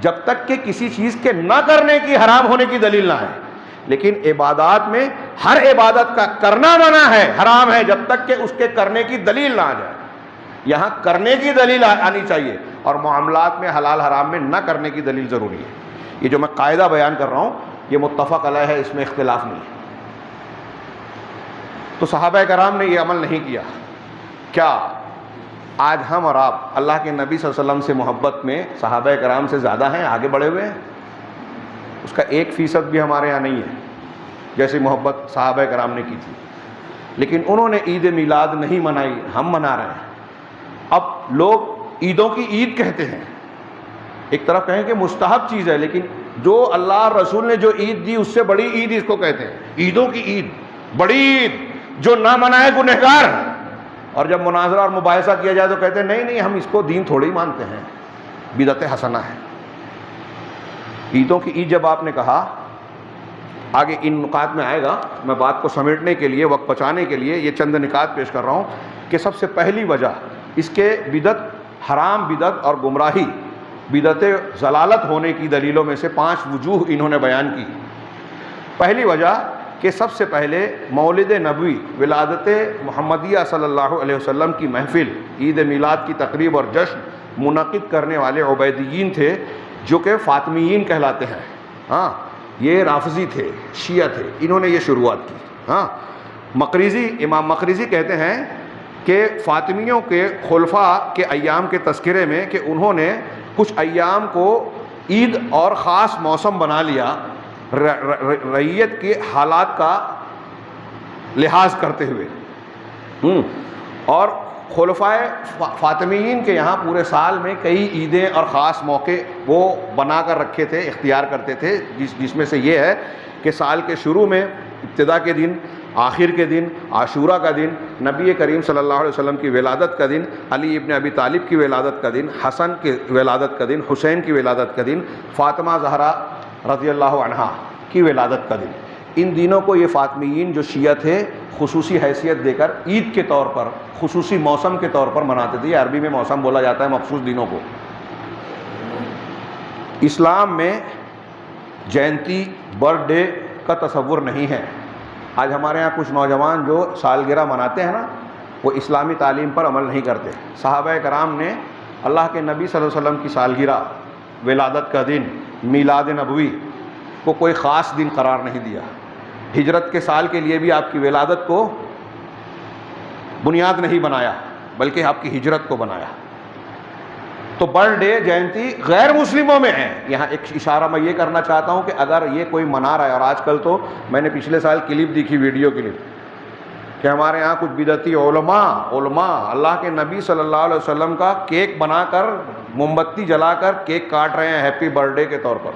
جب تک کہ کسی چیز کے نہ کرنے کی، حرام ہونے کی دلیل نہ ہے۔ لیکن عبادات میں ہر عبادت کا کرنا منع ہے، حرام ہے، جب تک کہ اس کے کرنے کی دلیل نہ آ جائے۔ یہاں کرنے کی دلیل آنی چاہیے، اور معاملات میں حلال حرام میں نہ کرنے کی دلیل ضروری ہے۔ یہ جو میں قاعدہ بیان کر رہا ہوں یہ متفق علیہ ہے، اس میں اختلاف نہیں ہے۔ تو صحابہ کرام نے یہ عمل نہیں کیا۔ کیا آج ہم اور آپ اللہ کے نبی صلی اللہ علیہ وسلم سے محبت میں صحابہ کرام سے زیادہ ہیں، آگے بڑھے ہوئے ہیں؟ اس کا 1% بھی ہمارے یہاں نہیں ہے جیسی محبت صحابہ کرام نے کی تھی۔ لیکن انہوں نے عید میلاد نہیں منائی، ہم منا رہے ہیں۔ اب لوگ عیدوں کی عید کہتے ہیں، ایک طرف کہیں کہ مستحب چیز ہے، لیکن جو اللہ اور رسول نے جو عید دی اس سے بڑی عید اس کو کہتے ہیں، عیدوں کی عید۔ بڑی عید جو نہ منائے گنہگار. اور جب مناظرہ اور مباحثہ کیا جائے تو کہتے ہیں نہیں ہم اس کو دین تھوڑی مانتے ہیں, بدعت حسنہ ہے. عیدوں کی عید جب آپ نے کہا, آگے ان نکات میں آئے گا, میں بات کو سمیٹنے کے لیے, وقت بچانے کے لیے یہ چند نکات پیش کر رہا ہوں کہ سب سے پہلی وجہ اس کے بدعت, حرام بدعت اور گمراہی, بدعت ضلالت ہونے کی دلیلوں میں سے 5 وجوہ انہوں نے بیان کی. پہلی وجہ کہ سب سے پہلے مولد نبوی, ولادت محمدیہ صلی اللہ علیہ وسلم کی محفل, عید میلاد کی تقریب اور جشن منعقد کرنے والے عبیدیین تھے جو کہ فاطمیین کہلاتے ہیں. ہاں, یہ رافضی تھے, شیعہ تھے, انہوں نے یہ شروعات کی. ہاں, مقریزی, امام مقریزی کہتے ہیں کہ فاطمیوں کے خلفاء کے ایام کے تذکرے میں کہ انہوں نے کچھ ایام کو عید اور خاص موسم بنا لیا رعیت کے حالات کا لحاظ کرتے ہوئے. اور خلفائے فاطمیین کے یہاں پورے سال میں کئی عیدیں اور خاص موقع وہ بنا کر رکھے تھے, اختیار کرتے تھے, جس میں سے یہ ہے کہ سال کے شروع میں ابتدا کے دن, آخر کے دن, عاشورہ کا دن, نبی کریم صلی اللہ علیہ وسلم کی ولادت کا دن, علی ابن ابی طالب کی ولادت کا دن, حسن کی ولادت کا دن, حسین کی ولادت کا دن, فاطمہ زہرا رضی اللہ عنہا کی ولادت کا دن. ان دنوں کو یہ فاطمیین جو شیعہ تھے خصوصی حیثیت دے کر عید کے طور پر, خصوصی موسم کے طور پر مناتے تھے. یہ عربی میں موسم بولا جاتا ہے مخصوص دنوں کو. اسلام میں جینتی, برتھ ڈے کا تصور نہیں ہے. آج ہمارے ہاں کچھ نوجوان جو سالگرہ مناتے ہیں نا, وہ اسلامی تعلیم پر عمل نہیں کرتے. صحابہ کرام نے اللہ کے نبی صلی اللہ علیہ وسلم کی سالگرہ, ولادت کا دن, میلاد نبوی کو کوئی خاص دن قرار نہیں دیا. ہجرت کے سال کے لیے بھی آپ کی ولادت کو بنیاد نہیں بنایا بلکہ آپ کی ہجرت کو بنایا. تو برتھ ڈے, جینتی غیر مسلموں میں ہے. یہاں ایک اشارہ میں یہ کرنا چاہتا ہوں کہ اگر یہ کوئی منا رہا ہے, اور آج کل تو میں نے پچھلے سال کلپ دیکھی, ویڈیو کلپ, کہ ہمارے یہاں کچھ بدعتی علماء اللہ کے نبی صلی اللہ علیہ وسلم کا کیک بنا کر, موم بتی جلا کر کیک کاٹ رہے ہیں ہیپی برتھ ڈے کے طور پر.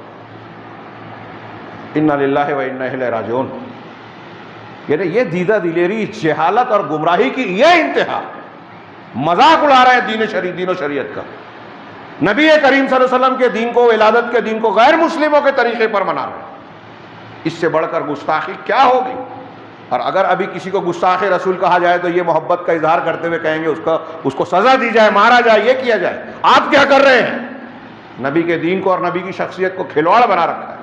انا للہ و انا الیہ راجعون. یعنی یہ دیدہ دلیری, جہالت اور گمراہی کی یہ انتہا. مذاق اڑا رہے ہیں دین و شریعت کا. نبی کریم صلی اللہ علیہ وسلم کے دین کو, ولادت کے دین کو غیر مسلموں کے طریقے پر منا رہے ہیں. اس سے بڑھ کر گستاخی کیا ہوگی؟ اور اگر ابھی کسی کو گستاخ رسول کہا جائے تو یہ محبت کا اظہار کرتے ہوئے کہیں گے اس کو سزا دی جائے, مارا جائے, یہ کیا جائے. آپ کیا کر رہے ہیں؟ نبی کے دین کو اور نبی کی شخصیت کو کھلواڑ بنا رکھا ہے,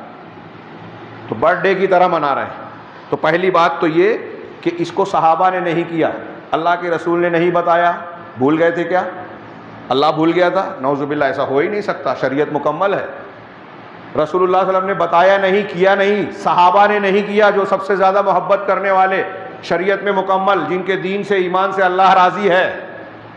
تو برتھ ڈے کی طرح منا رہے ہیں. تو پہلی بات تو یہ کہ اس کو صحابہ نے نہیں کیا, اللہ کے رسول نے نہیں بتایا. بھول گئے تھے کیا؟ اللہ بھول گیا تھا؟ نعوذ باللہ, ایسا ہو ہی نہیں سکتا. شریعت مکمل ہے. رسول اللہ صلی اللہ علیہ وسلم نے بتایا نہیں, کیا نہیں, صحابہ نے نہیں کیا جو سب سے زیادہ محبت کرنے والے, شریعت میں مکمل, جن کے دین سے, ایمان سے اللہ راضی ہے,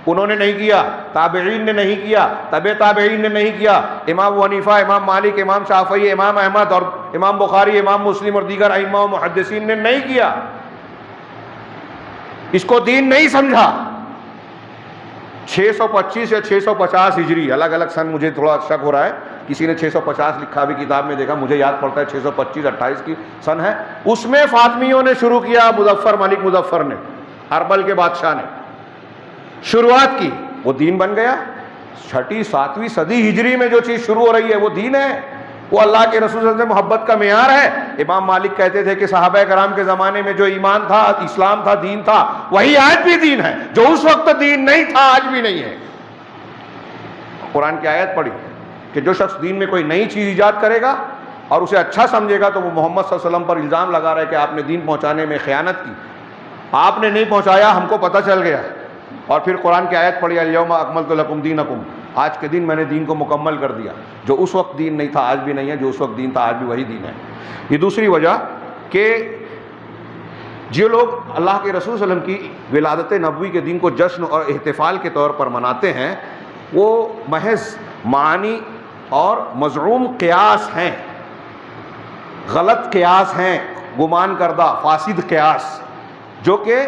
انہوں نے نہیں کیا. تابعین نے نہیں کیا, تبع تابعین نے نہیں کیا. امام ابو حنیفہ, امام مالک, امام شافعی, امام احمد اور امام بخاری, امام مسلم اور دیگر ائمہ و محدثین نے نہیں کیا. اس کو دین نہیں سمجھا. 625 یا 650 ہجری, الگ الگ سن, مجھے تھوڑا شک ہو رہا ہے, کسی نے 650 لکھا بھی کتاب میں دیکھا, مجھے یاد پڑتا ہے 625-28 کی سن ہے. اس میں فاطمیوں نے شروع کیا, مظفر, ملک مظفر نے, اربل کے بادشاہ نے شروعات کی. وہ دین بن گیا. 6ویں 7ویں صدی ہجری میں جو چیز شروع ہو رہی ہے وہ دین ہے, وہ اللہ کے رسول صلی اللہ علیہ وسلم سے محبت کا معیار ہے. امام مالک کہتے تھے کہ صحابہ کرام کے زمانے میں جو ایمان تھا, اسلام تھا, دین تھا, وہی آج بھی دین ہے. جو اس وقت دین نہیں تھا آج بھی نہیں ہے. قرآن کی آیت پڑھی کہ جو شخص دین میں کوئی نئی چیز ایجاد کرے گا اور اسے اچھا سمجھے گا تو وہ محمد صلی اللہ علیہ وسلم پر الزام لگا رہا ہے کہ آپ نے دین پہنچانے میں خیانت کی. آپ نے نہیں پہنچایا, ہم کو پتہ چل گیا. اور پھر قرآن کی آیت پڑھی, الیوم اکملت لکم دینکم, آج کے دن میں نے دین کو مکمل کر دیا. جو اس وقت دین نہیں تھا آج بھی نہیں ہے, جو اس وقت دین تھا آج بھی وہی دین ہے. یہ دوسری وجہ کہ جو لوگ اللہ کے رسول صلی اللہ علیہ وسلم کی ولادت نبوی کے دن کو جشن اور احتفال کے طور پر مناتے ہیں, وہ محض معانی اور مزعوم قیاس ہیں, غلط قیاس ہیں, گمان کردہ فاسد قیاس, جو کہ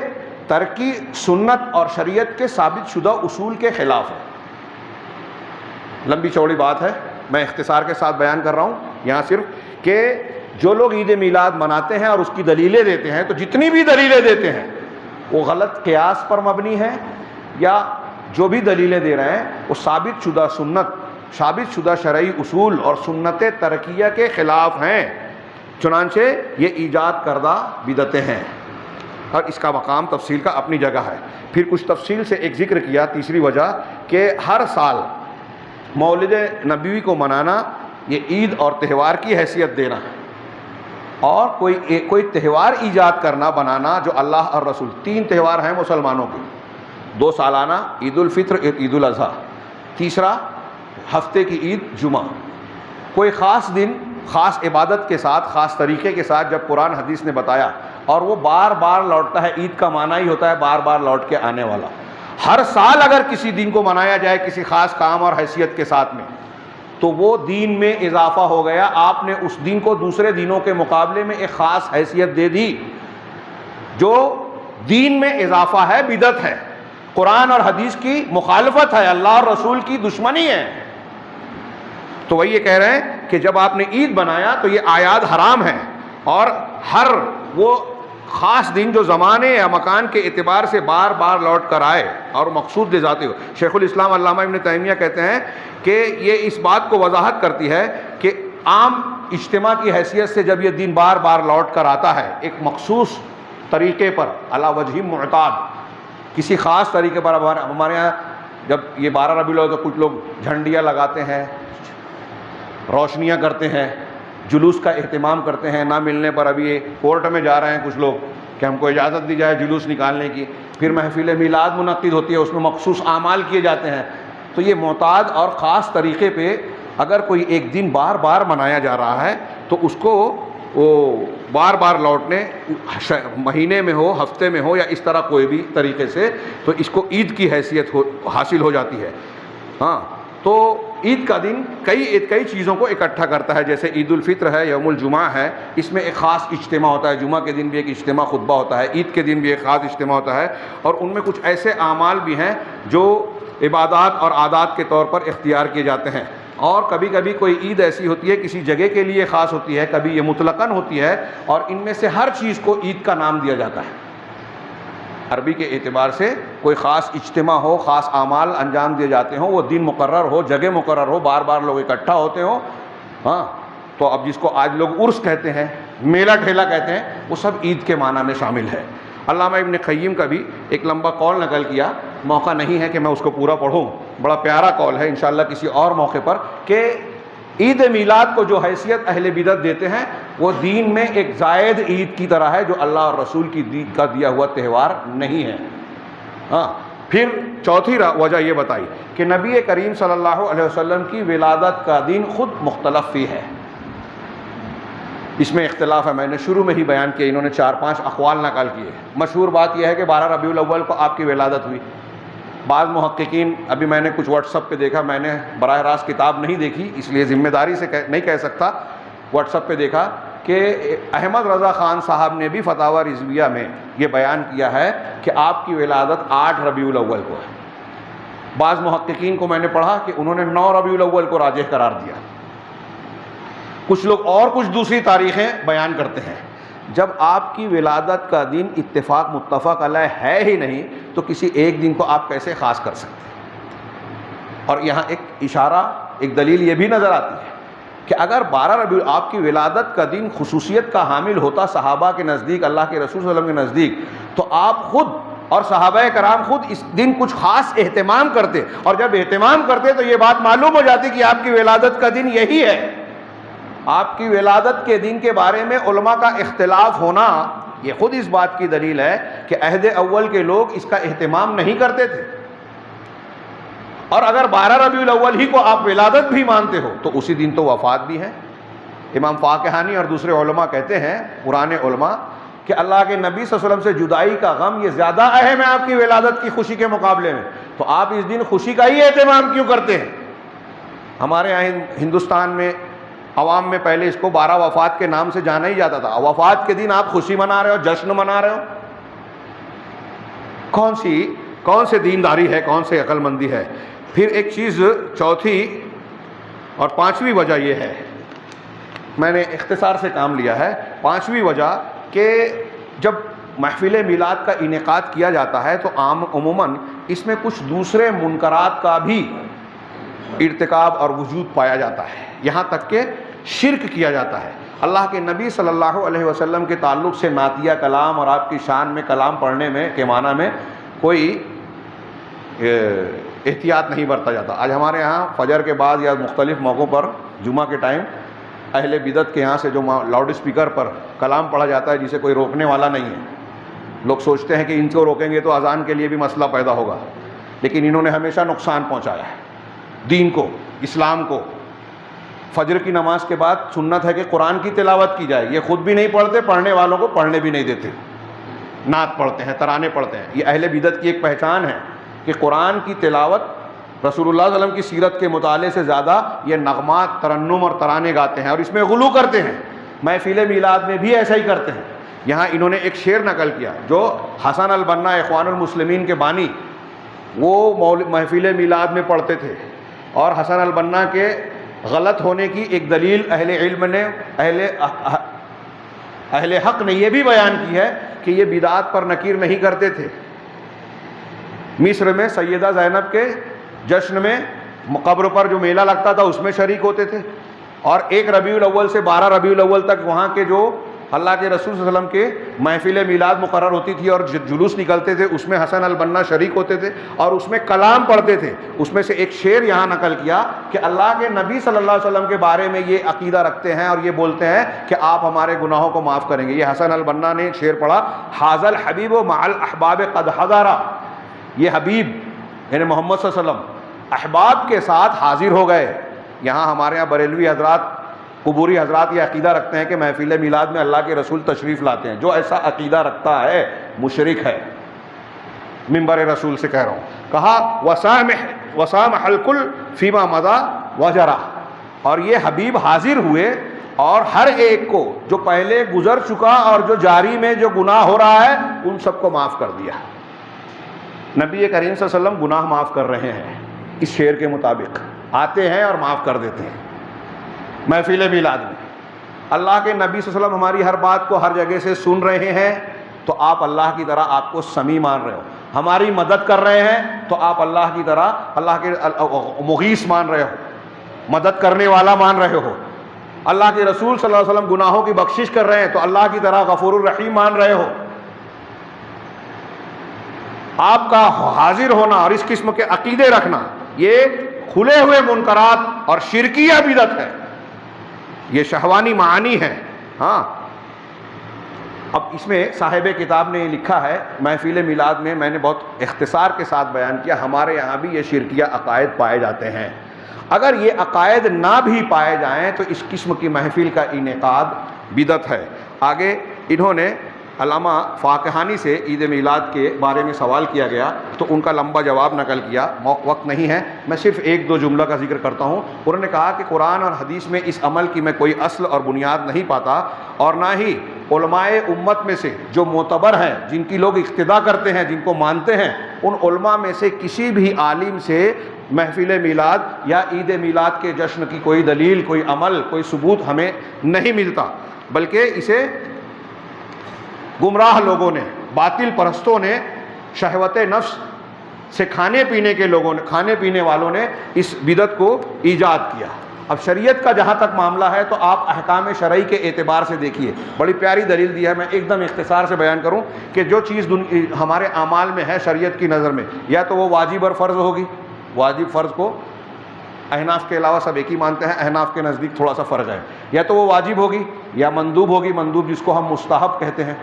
ترکی سنت اور شریعت کے ثابت شدہ اصول کے خلاف ہے. لمبی چوڑی بات ہے, میں اختصار کے ساتھ بیان کر رہا ہوں یہاں صرف کہ جو لوگ عید میلاد مناتے ہیں اور اس کی دلیلیں دیتے ہیں، تو جتنی بھی دلیلیں دیتے ہیں وہ غلط قیاس پر مبنی ہے، یا جو بھی دلیلیں دے رہے ہیں وہ ثابت شدہ سنت، ثابت شدہ شرعی اصول اور سنت ترکیہ کے خلاف ہیں، چنانچہ یہ ایجاد کردہ بدعتیں ہیں، اور اس کا مقام تفصیل کا اپنی جگہ ہے۔ پھر کچھ تفصیل سے ایک ذکر کیا، تیسری وجہ کہ ہر سال مولد نبوی کو منانا یہ عید اور تہوار کی حیثیت دینا ہے، اور کوئی تہوار ایجاد کرنا، بنانا جو اللہ اور رسول، 3 تہوار ہیں مسلمانوں کے، 2 سالانہ، عید الفطر، عید الاضحیٰ، تیسرا ہفتے کی عید جمعہ، کوئی خاص دن خاص عبادت کے ساتھ، خاص طریقے کے ساتھ جب قرآن حدیث نے بتایا، اور وہ بار بار لوٹتا ہے، عید کا معنی ہی ہوتا ہے بار بار لوٹ کے آنے والا، ہر سال اگر کسی دن کو منایا جائے کسی خاص کام اور حیثیت کے ساتھ میں، تو وہ دین میں اضافہ ہو گیا، آپ نے اس دن کو دوسرے دنوں کے مقابلے میں ایک خاص حیثیت دے دی، جو دین میں اضافہ ہے، بدعت ہے، قرآن اور حدیث کی مخالفت ہے، اللہ اور رسول کی دشمنی ہے۔ تو وہی یہ کہہ رہے ہیں کہ جب آپ نے عید بنایا تو یہ اعیاد حرام ہیں، اور ہر وہ خاص دن جو زمانے یا مکان کے اعتبار سے بار بار لوٹ کر آئے اور مقصود لے جاتے ہو۔ شیخ الاسلام علامہ ابن تیمیہ کہتے ہیں کہ یہ اس بات کو وضاحت کرتی ہے کہ عام اجتماع کی حیثیت سے جب یہ دن بار بار لوٹ کر آتا ہے ایک مخصوص طریقے پر، علی وجہ معتاد، کسی خاص طریقے پر، ہمارے ہاں جب یہ 12 ربیع الاول تو کچھ لوگ جھنڈیاں لگاتے ہیں، روشنیاں کرتے ہیں، جلوس کا اہتمام کرتے ہیں، نہ ملنے پر ابھی کورٹ میں جا رہے ہیں کچھ لوگ کہ ہم کو اجازت دی جائے جلوس نکالنے کی، پھر محفل میلاد منعقد ہوتی ہے، اس میں مخصوص اعمال کیے جاتے ہیں۔ تو یہ معتاد اور خاص طریقے پہ اگر کوئی ایک دن بار بار منایا جا رہا ہے تو اس کو وہ بار بار لوٹنے، مہینے میں ہو، ہفتے میں ہو، یا اس طرح کوئی بھی طریقے سے، تو اس کو عید کی حیثیت حاصل ہو جاتی ہے۔ ہاں، تو عید کا دن کئی چیزوں کو اکٹھا کرتا ہے، جیسے عید الفطر ہے، یوم الجمعہ ہے، اس میں ایک خاص اجتماع ہوتا ہے، جمعہ کے دن بھی ایک اجتماع خطبہ ہوتا ہے، عید کے دن بھی ایک خاص اجتماع ہوتا ہے، اور ان میں کچھ ایسے اعمال بھی ہیں جو عبادات اور عادات کے طور پر اختیار کیے جاتے ہیں، اور کبھی کبھی کوئی عید ایسی ہوتی ہے کسی جگہ کے لیے خاص ہوتی ہے، کبھی یہ مطلقاً ہوتی ہے، اور ان میں سے ہر چیز کو عید کا نام دیا جاتا ہے۔ عربی کے اعتبار سے کوئی خاص اجتماع ہو، خاص اعمال انجام دیے جاتے ہوں، وہ دن مقرر ہو، جگہ مقرر ہو، بار بار لوگ اکٹھا ہوتے ہوں، ہاں، تو اب جس کو آج لوگ عرس کہتے ہیں، میلہ ٹھیلا کہتے ہیں، وہ سب عید کے معنی میں شامل ہے۔ علامہ ابن قیم کا بھی ایک لمبا قول نقل کیا، موقع نہیں ہے کہ میں اس کو پورا پڑھوں، بڑا پیارا قول ہے، انشاءاللہ کسی اور موقع پر، کہ عید میلاد کو جو حیثیت اہل بدعت دیتے ہیں وہ دین میں ایک زائد عید کی طرح ہے، جو اللہ اور رسول کی دین کا دیا ہوا تہوار نہیں ہے۔ ہاں، پھر چوتھی وجہ یہ بتائی کہ نبی کریم صلی اللہ علیہ وسلم کی ولادت کا دن خود مختلف فی ہے، اس میں اختلاف ہے، میں نے شروع میں ہی بیان کیا، انہوں نے 4-5 اقوال نقل کیے۔ مشہور بات یہ ہے کہ 12 ربیع الاول کو آپ کی ولادت ہوئی۔ بعض محققین، ابھی میں نے کچھ واٹس ایپ پہ دیکھا، میں نے براہ راست کتاب نہیں دیکھی اس لیے ذمہ داری سے نہیں کہہ سکتا، واٹس ایپ پہ دیکھا کہ احمد رضا خان صاحب نے بھی فتاوی رضویہ میں یہ بیان کیا ہے کہ آپ کی ولادت 8 ربیع الاول کو ہے۔ بعض محققین کو میں نے پڑھا کہ انہوں نے 9 ربیع الاول کو راجح قرار دیا، کچھ لوگ اور کچھ دوسری تاریخیں بیان کرتے ہیں۔ جب آپ کی ولادت کا دن اتفاق متفق علیہ ہے ہی نہیں تو کسی ایک دن کو آپ کیسے خاص کر سکتے ہیں؟ اور یہاں ایک اشارہ، ایک دلیل یہ بھی نظر آتی ہے کہ اگر 12 ربیع آپ کی ولادت کا دن خصوصیت کا حامل ہوتا صحابہ کے نزدیک، اللہ کے رسول صلی اللہ علیہ وسلم کے نزدیک، تو آپ خود اور صحابہ کرام خود اس دن کچھ خاص اہتمام کرتے، اور جب اہتمام کرتے تو یہ بات معلوم ہو جاتی کہ آپ کی ولادت کا دن یہی ہے۔ آپ کی ولادت کے دن کے بارے میں علماء کا اختلاف ہونا یہ خود اس بات کی دلیل ہے کہ عہد اول کے لوگ اس کا اہتمام نہیں کرتے تھے، اور اگر 12 ربیع الاول ہی کو آپ ولادت بھی مانتے ہو تو اسی دن تو وفات بھی ہے۔ امام فاقہانی اور دوسرے علماء کہتے ہیں، پرانے علماء، کہ اللہ کے نبی صلی اللہ علیہ وسلم سے جدائی کا غم یہ زیادہ اہم ہے آپ کی ولادت کی خوشی کے مقابلے میں، تو آپ اس دن خوشی کا ہی اہتمام کیوں کرتے ہیں؟ ہمارے یہاں ہندوستان میں عوام میں پہلے اس کو 12 وفات کے نام سے جانا ہی جاتا تھا۔ وفات کے دن آپ خوشی منا رہے ہو، جشن منا رہے ہو، کون سے دینداری ہے، کون سے عقل مندی ہے؟ پھر ایک چیز چوتھی اور 5ویں وجہ یہ ہے میں نے اختصار سے کام لیا ہے۔ پانچویں وجہ کہ جب محفل میلاد کا انعقاد کیا جاتا ہے تو عموماً اس میں کچھ دوسرے منکرات کا بھی ارتکاب اور وجود پایا جاتا ہے، یہاں تک کہ شرک کیا جاتا ہے۔ اللہ کے نبی صلی اللہ علیہ وسلم کے تعلق سے نعتیہ کلام اور آپ کی شان میں کلام پڑھنے میں کے معنی میں کوئی احتیاط نہیں برتا جاتا۔ آج ہمارے ہاں فجر کے بعد یا مختلف موقعوں پر جمعہ کے ٹائم اہل بدعت کے یہاں سے جو لاؤڈ اسپیکر پر کلام پڑھا جاتا ہے جسے کوئی روکنے والا نہیں ہے، لوگ سوچتے ہیں کہ ان کو روکیں گے تو اذان کے لیے بھی مسئلہ پیدا ہوگا، لیکن انہوں نے ہمیشہ نقصان پہنچایا ہے دین کو، اسلام کو۔ فجر کی نماز کے بعد سنت ہے کہ قرآن کی تلاوت کی جائے، یہ خود بھی نہیں پڑھتے، پڑھنے والوں کو پڑھنے بھی نہیں دیتے، نعت پڑھتے ہیں، ترانے پڑھتے ہیں۔ یہ اہل بدعت کی ایک پہچان ہے کہ قرآن کی تلاوت رسول اللہ صلی اللہ علیہ وسلم کی سیرت کے مطالعے سے زیادہ یہ نغمات، ترنم اور ترانے گاتے ہیں اور اس میں غلو کرتے ہیں۔ محفل میلاد میں بھی ایسا ہی کرتے ہیں۔ یہاں انہوں نے ایک شعر نقل کیا جو حسن البنا اخوان المسلمین کے بانی وہ محفل میلاد میں پڑھتے تھے، اور حسن البنا کے غلط ہونے کی ایک دلیل اہل علم نے، اہل حق نے یہ بھی بیان کی ہے کہ یہ بدعات پر نکیر نہیں کرتے تھے۔ مصر میں سیدہ زینب کے جشن میں قبر پر جو میلہ لگتا تھا اس میں شریک ہوتے تھے، اور 1 ربیع الاول سے 12 ربیع الاول تک وہاں کے جو اللہ کے رسول صلی اللہ علیہ وسلم کے محفل میلاد مقرر ہوتی تھی اور جلوس نکلتے تھے، اس میں حسن البنا شریک ہوتے تھے اور اس میں کلام پڑھتے تھے۔ اس میں سے ایک شعر یہاں نقل کیا کہ اللہ کے نبی صلی اللہ علیہ وسلم کے بارے میں یہ عقیدہ رکھتے ہیں اور یہ بولتے ہیں کہ آپ ہمارے گناہوں کو معاف کریں گے۔ یہ حسن البنا نے شعر پڑھا، حاذل حبیب و مع الاحباب قد حضرا، یہ حبیب یعنی محمد صلی اللہ علیہ وسلم احباب کے ساتھ حاضر ہو گئے۔ یہاں ہمارے یہاں بریلوی حضرات، قبوری حضرات یہ عقیدہ رکھتے ہیں کہ محفل میلاد میں اللہ کے رسول تشریف لاتے ہیں۔ جو ایسا عقیدہ رکھتا ہے مشرک ہے، منبر رسول سے کہہ رہا ہوں۔ کہا وسامح الکل فیما مضی وجرا، اور یہ حبیب حاضر ہوئے اور ہر ایک کو جو پہلے گزر چکا اور جو جاری میں جو گناہ ہو رہا ہے ان سب کو معاف کر دیا۔ نبی کریم صلی اللہ علیہ وسلم گناہ معاف کر رہے ہیں، اس شعر کے مطابق آتے ہیں اور معاف کر دیتے ہیں محفل میلاد میں۔ اللہ کے نبی صلی اللہ علیہ وسلم ہماری ہر بات کو ہر جگہ سے سن رہے ہیں تو آپ اللہ کی طرح آپ کو سمیع مان رہے ہو، ہماری مدد کر رہے ہیں تو آپ اللہ کی طرح اللہ کے مغیث مان رہے ہو، مدد کرنے والا مان رہے ہو۔ اللہ کے رسول صلی اللہ علیہ وسلم گناہوں کی بخشش کر رہے ہیں تو اللہ کی طرح غفور الرحیم مان رہے ہو۔ آپ کا حاضر ہونا اور اس قسم کے عقیدے رکھنا یہ کھلے ہوئے منکرات اور شرکیہ بدعت ہے، یہ شہوانی معانی ہے۔ ہاں، اب اس میں صاحب کتاب نے یہ لکھا ہے، محفل میلاد میں میں نے بہت اختصار کے ساتھ بیان کیا، ہمارے یہاں بھی یہ شرکیہ عقائد پائے جاتے ہیں۔ اگر یہ عقائد نہ بھی پائے جائیں تو اس قسم کی محفل کا انعقاد بدعت ہے۔ آگے انہوں نے علامہ فاقہانی سے عید میلاد کے بارے میں سوال کیا گیا تو ان کا لمبا جواب نقل کیا، وقت نہیں ہے، میں صرف 1-2 جملہ کا ذکر کرتا ہوں۔ انہوں نے کہا کہ قرآن اور حدیث میں اس عمل کی میں کوئی اصل اور بنیاد نہیں پاتا، اور نہ ہی علماء امت میں سے جو معتبر ہیں، جن کی لوگ اقتداء کرتے ہیں، جن کو مانتے ہیں، ان علماء میں سے کسی بھی عالم سے محفل میلاد یا عید میلاد کے جشن کی کوئی دلیل، کوئی عمل، کوئی ثبوت ہمیں نہیں ملتا، بلکہ اسے گمراہ لوگوں نے، باطل پرستوں نے، شہوت نفس سے کھانے پینے والوں نے اس بدعت کو ایجاد کیا۔ اب شریعت کا جہاں تک معاملہ ہے تو آپ احکام شرعی کے اعتبار سے دیکھیے، بڑی پیاری دلیل دی ہے، میں ایک دم اختصار سے بیان کروں کہ جو چیز ہمارے اعمال میں ہے شریعت کی نظر میں، یا تو وہ واجب اور فرض ہوگی، واجب فرض کو احناف کے علاوہ سب ایک ہی مانتے ہیں، احناف کے نزدیک تھوڑا سا فرق ہے، یا تو وہ واجب ہوگی یا مندوب ہوگی، مندوب جس کو ہم مستحب کہتے ہیں،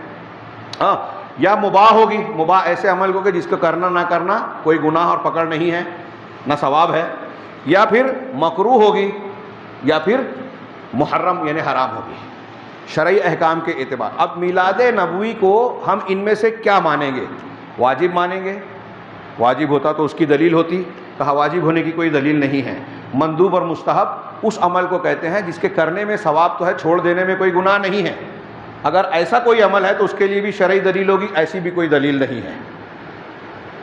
ہاں، یا مباح ہوگی، مباح ایسے عمل کو کہ جس کو کرنا نہ کرنا کوئی گناہ اور پکڑ نہیں ہے، نہ ثواب ہے، یا پھر مکروہ ہوگی، یا پھر محرم یعنی حرام ہوگی شرعی احکام کے اعتبار۔ اب میلاد نبوی کو ہم ان میں سے کیا مانیں گے؟ واجب مانیں گے؟ واجب ہوتا تو اس کی دلیل ہوتی، کہا واجب ہونے کی کوئی دلیل نہیں ہے۔ مندوب اور مستحب اس عمل کو کہتے ہیں جس کے کرنے میں ثواب تو ہے، چھوڑ دینے میں کوئی گناہ نہیں ہے۔ اگر ایسا کوئی عمل ہے تو اس کے لیے بھی شرعی دلیل ہوگی، ایسی بھی کوئی دلیل نہیں ہے۔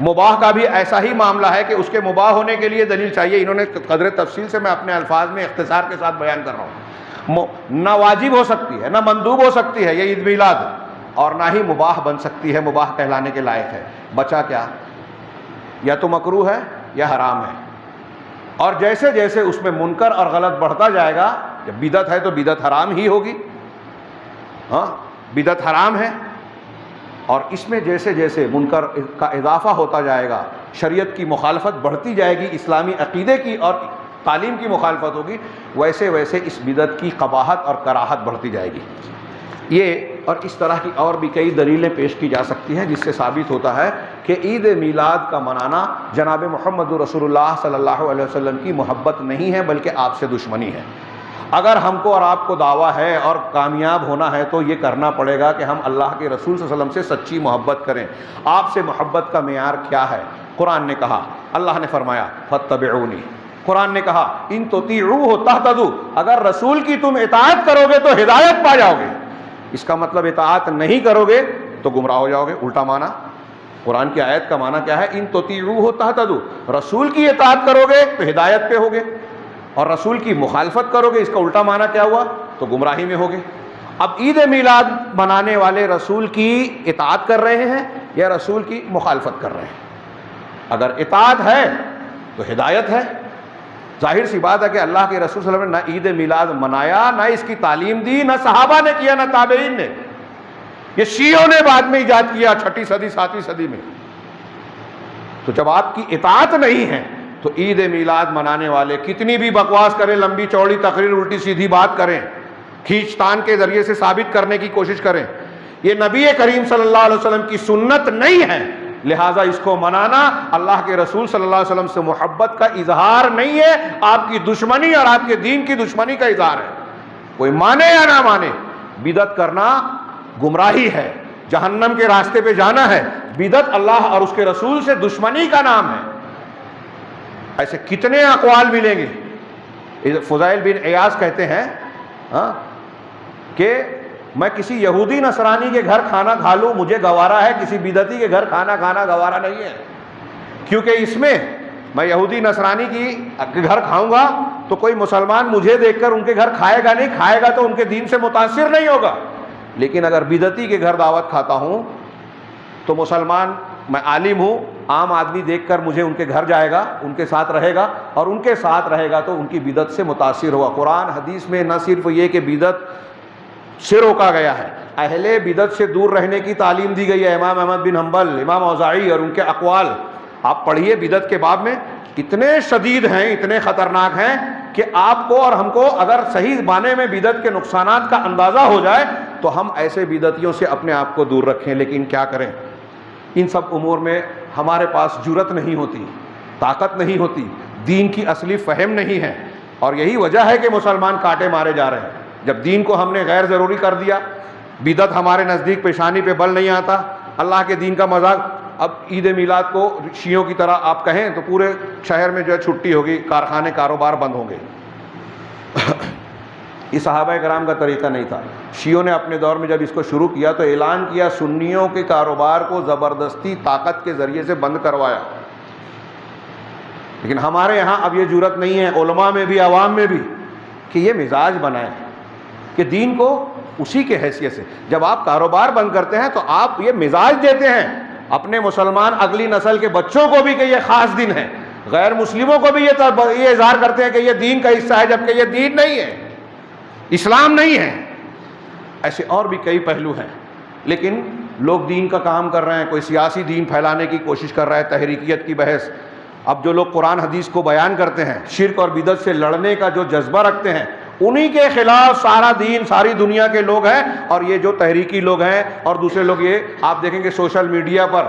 مباح کا بھی ایسا ہی معاملہ ہے کہ اس کے مباح ہونے کے لیے دلیل چاہیے، انہوں نے قدر تفصیل سے میں اپنے الفاظ میں اختصار کے ساتھ بیان کر رہا ہوں۔ نہ واجب ہو سکتی ہے، نہ مندوب ہو سکتی ہے یہ عید میلاد، اور نہ ہی مباح بن سکتی ہے، مباح کہلانے کے لائق ہے۔ بچا کیا؟ یا تو مکروہ ہے یا حرام ہے، اور جیسے جیسے اس میں منکر اور غلط بڑھتا جائے گا، جب بدعت ہے تو بدعت حرام ہی ہوگی، ہاں بدعت حرام ہے، اور اس میں جیسے جیسے منکر کا اضافہ ہوتا جائے گا، شریعت کی مخالفت بڑھتی جائے گی، اسلامی عقیدے کی اور تعلیم کی مخالفت ہوگی، ویسے ویسے اس بدعت کی قباحت اور کراہت بڑھتی جائے گی۔ یہ اور اس طرح کی اور بھی کئی دلیلیں پیش کی جا سکتی ہیں جس سے ثابت ہوتا ہے کہ عید میلاد کا منانا جناب محمد رسول اللہ صلی اللہ علیہ وسلم کی محبت نہیں ہے بلکہ آپ سے دشمنی ہے۔ اگر ہم کو اور آپ کو دعویٰ ہے اور کامیاب ہونا ہے تو یہ کرنا پڑے گا کہ ہم اللہ کے رسول صلی اللہ علیہ وسلم سے سچی محبت کریں۔ آپ سے محبت کا معیار کیا ہے؟ قرآن نے کہا، اللہ نے فرمایا فاتبعونی، قرآن نے کہا ان تطیعوہ تہتدوا، اگر رسول کی تم اطاعت کرو گے تو ہدایت پا جاؤ گے۔ اس کا مطلب اطاعت نہیں کرو گے تو گمراہ ہو جاؤ گے، الٹا معنی۔ قرآن کی آیت کا معنی کیا ہے؟ ان تطیعوہ تہتدوا، رسول کی اطاعت کرو گے تو ہدایت پہ ہوگے، اور رسول کی مخالفت کرو گے، اس کا الٹا معنی کیا ہوا؟ تو گمراہی میں ہوگے۔ اب عید میلاد منانے والے رسول کی اطاعت کر رہے ہیں یا رسول کی مخالفت کر رہے ہیں؟ اگر اطاعت ہے تو ہدایت ہے۔ ظاہر سی بات ہے کہ اللہ کے رسول صلی اللہ علیہ وسلم نے نہ عید میلاد منایا، نہ اس کی تعلیم دی، نہ صحابہ نے کیا، نہ تابعین نے، یہ شیعوں نے بعد میں ایجاد کیا 6 صدی 7ویں صدی میں۔ تو جب آپ کی اطاعت نہیں ہے تو عید میلاد منانے والے کتنی بھی بکواس کریں، لمبی چوڑی تقریر، الٹی سیدھی بات کریں، کھینچ تان کے ذریعے سے ثابت کرنے کی کوشش کریں، یہ نبی کریم صلی اللہ علیہ وسلم کی سنت نہیں ہے، لہٰذا اس کو منانا اللہ کے رسول صلی اللہ علیہ وسلم سے محبت کا اظہار نہیں ہے، آپ کی دشمنی اور آپ کے دین کی دشمنی کا اظہار ہے۔ کوئی مانے یا نہ مانے، بدعت کرنا گمراہی ہے، جہنم کے راستے پہ جانا ہے، بدعت اللہ اور اس کے رسول سے دشمنی کا نام ہے۔ ایسے کتنے اقوال ملیں گے۔ فضیل بن عیاض کہتے ہیں کہ میں کسی یہودی نصرانی کے گھر کھانا کھا لوں مجھے گوارا ہے، کسی بدعتی کے گھر کھانا کھانا گوارا نہیں ہے، کیونکہ اس میں میں یہودی نصرانی کے گھر کھاؤں گا تو کوئی مسلمان مجھے دیکھ کر ان کے گھر کھائے گا نہیں، کھائے گا تو ان کے دین سے متاثر نہیں ہوگا، لیکن اگر بدعتی کے گھر دعوت کھاتا ہوں تو مسلمان، میں عالم ہوں، عام آدمی دیکھ کر مجھے ان کے گھر جائے گا، ان کے ساتھ رہے گا، اور ان کے ساتھ رہے گا تو ان کی بدعت سے متاثر ہوگا۔ قرآن حدیث میں نہ صرف یہ کہ بدعت سے روکا گیا ہے، اہل بدعت سے دور رہنے کی تعلیم دی گئی ہے۔ امام احمد بن حنبل، امام اوزاعی اور ان کے اقوال آپ پڑھیے بدعت کے باب میں، اتنے شدید ہیں، اتنے خطرناک ہیں کہ آپ کو اور ہم کو اگر صحیح معنی میں بدعت کے نقصانات کا اندازہ ہو جائے تو ہم ایسے بدعتیوں سے اپنے آپ کو دور رکھیں، لیکن کیا کریں؟ ان سب امور میں ہمارے پاس جرأت نہیں ہوتی، طاقت نہیں ہوتی، دین کی اصلی فہم نہیں ہے، اور یہی وجہ ہے کہ مسلمان کاٹے مارے جا رہے ہیں۔ جب دین کو ہم نے غیر ضروری کر دیا، بدعت ہمارے نزدیک پیشانی پہ بل نہیں آتا، اللہ کے دین کا مذاق۔ اب عید میلاد کو شیعوں کی طرح آپ کہیں تو پورے شہر میں جو ہے چھٹی ہوگی، کارخانے کاروبار بند ہوں گے۔ یہ صحابہ کرام کا طریقہ نہیں تھا۔ شیعوں نے اپنے دور میں جب اس کو شروع کیا تو اعلان کیا سنیوں کے کاروبار کو زبردستی طاقت کے ذریعے سے بند کروایا، لیکن ہمارے یہاں اب یہ جرأت نہیں ہے، علماء میں بھی عوام میں بھی، کہ یہ مزاج بنائیں کہ دین کو اسی کے حیثیت سے، جب آپ کاروبار بند کرتے ہیں تو آپ یہ مزاج دیتے ہیں اپنے مسلمان اگلی نسل کے بچوں کو بھی کہ یہ خاص دن ہے، غیر مسلموں کو بھی یہ اظہار کرتے ہیں کہ یہ دین کا حصہ ہے، جبکہ یہ دین نہیں ہے، اسلام نہیں ہے۔ ایسے اور بھی کئی پہلو ہیں، لیکن لوگ دین کا کام کر رہے ہیں، کوئی سیاسی دین پھیلانے کی کوشش کر رہا ہے، تحریکیت کی بحث۔ اب جو لوگ قرآن حدیث کو بیان کرتے ہیں، شرک اور بدعت سے لڑنے کا جو جذبہ رکھتے ہیں، انہی کے خلاف سارا دین، ساری دنیا کے لوگ ہیں، اور یہ جو تحریکی لوگ ہیں اور دوسرے لوگ، یہ آپ دیکھیں گے سوشل میڈیا پر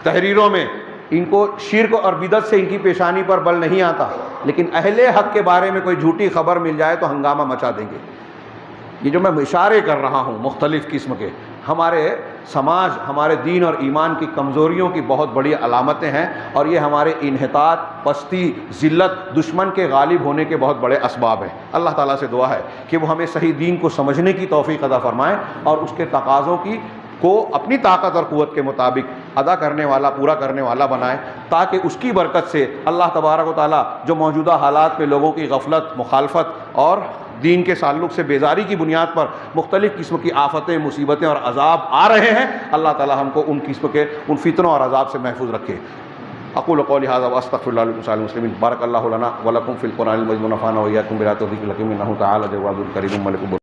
تحریروں میں ان کو شرک اور بدعت سے ان کی پیشانی پر بل نہیں آتا، لیکن اہل حق کے بارے میں کوئی جھوٹی خبر مل جائے تو ہنگامہ مچا دیں گے۔ یہ جو میں اشارے کر رہا ہوں مختلف قسم کے، ہمارے سماج، ہمارے دین اور ایمان کی کمزوریوں کی بہت بڑی علامتیں ہیں، اور یہ ہمارے انحطاط، پستی، ذلت، دشمن کے غالب ہونے کے بہت بڑے اسباب ہیں۔ اللہ تعالیٰ سے دعا ہے کہ وہ ہمیں صحیح دین کو سمجھنے کی توفیق عطا فرمائیں اور اس کے تقاضوں کو اپنی طاقت اور قوت کے مطابق ادا کرنے والا، پورا کرنے والا بنائے، تاکہ اس کی برکت سے اللہ تبارک و تعالیٰ جو موجودہ حالات میں لوگوں کی غفلت، مخالفت اور دین کے تعلق سے بیزاری کی بنیاد پر مختلف قسم کی آفتیں، مصیبتیں اور عذاب آ رہے ہیں، اللہ تعالی ہم کو ان قسم کے ان فتنوں اور عذاب سے محفوظ رکھے۔ اقول قولی ھذا واستغفر اللہ لکم ولسائر المسلمین۔ بارک اللہ لنا ولکم فی القرآن المجید ونفعنا وإیاکم بآیات الذکر الحکیم، انہ تعالی جواد کریم ملک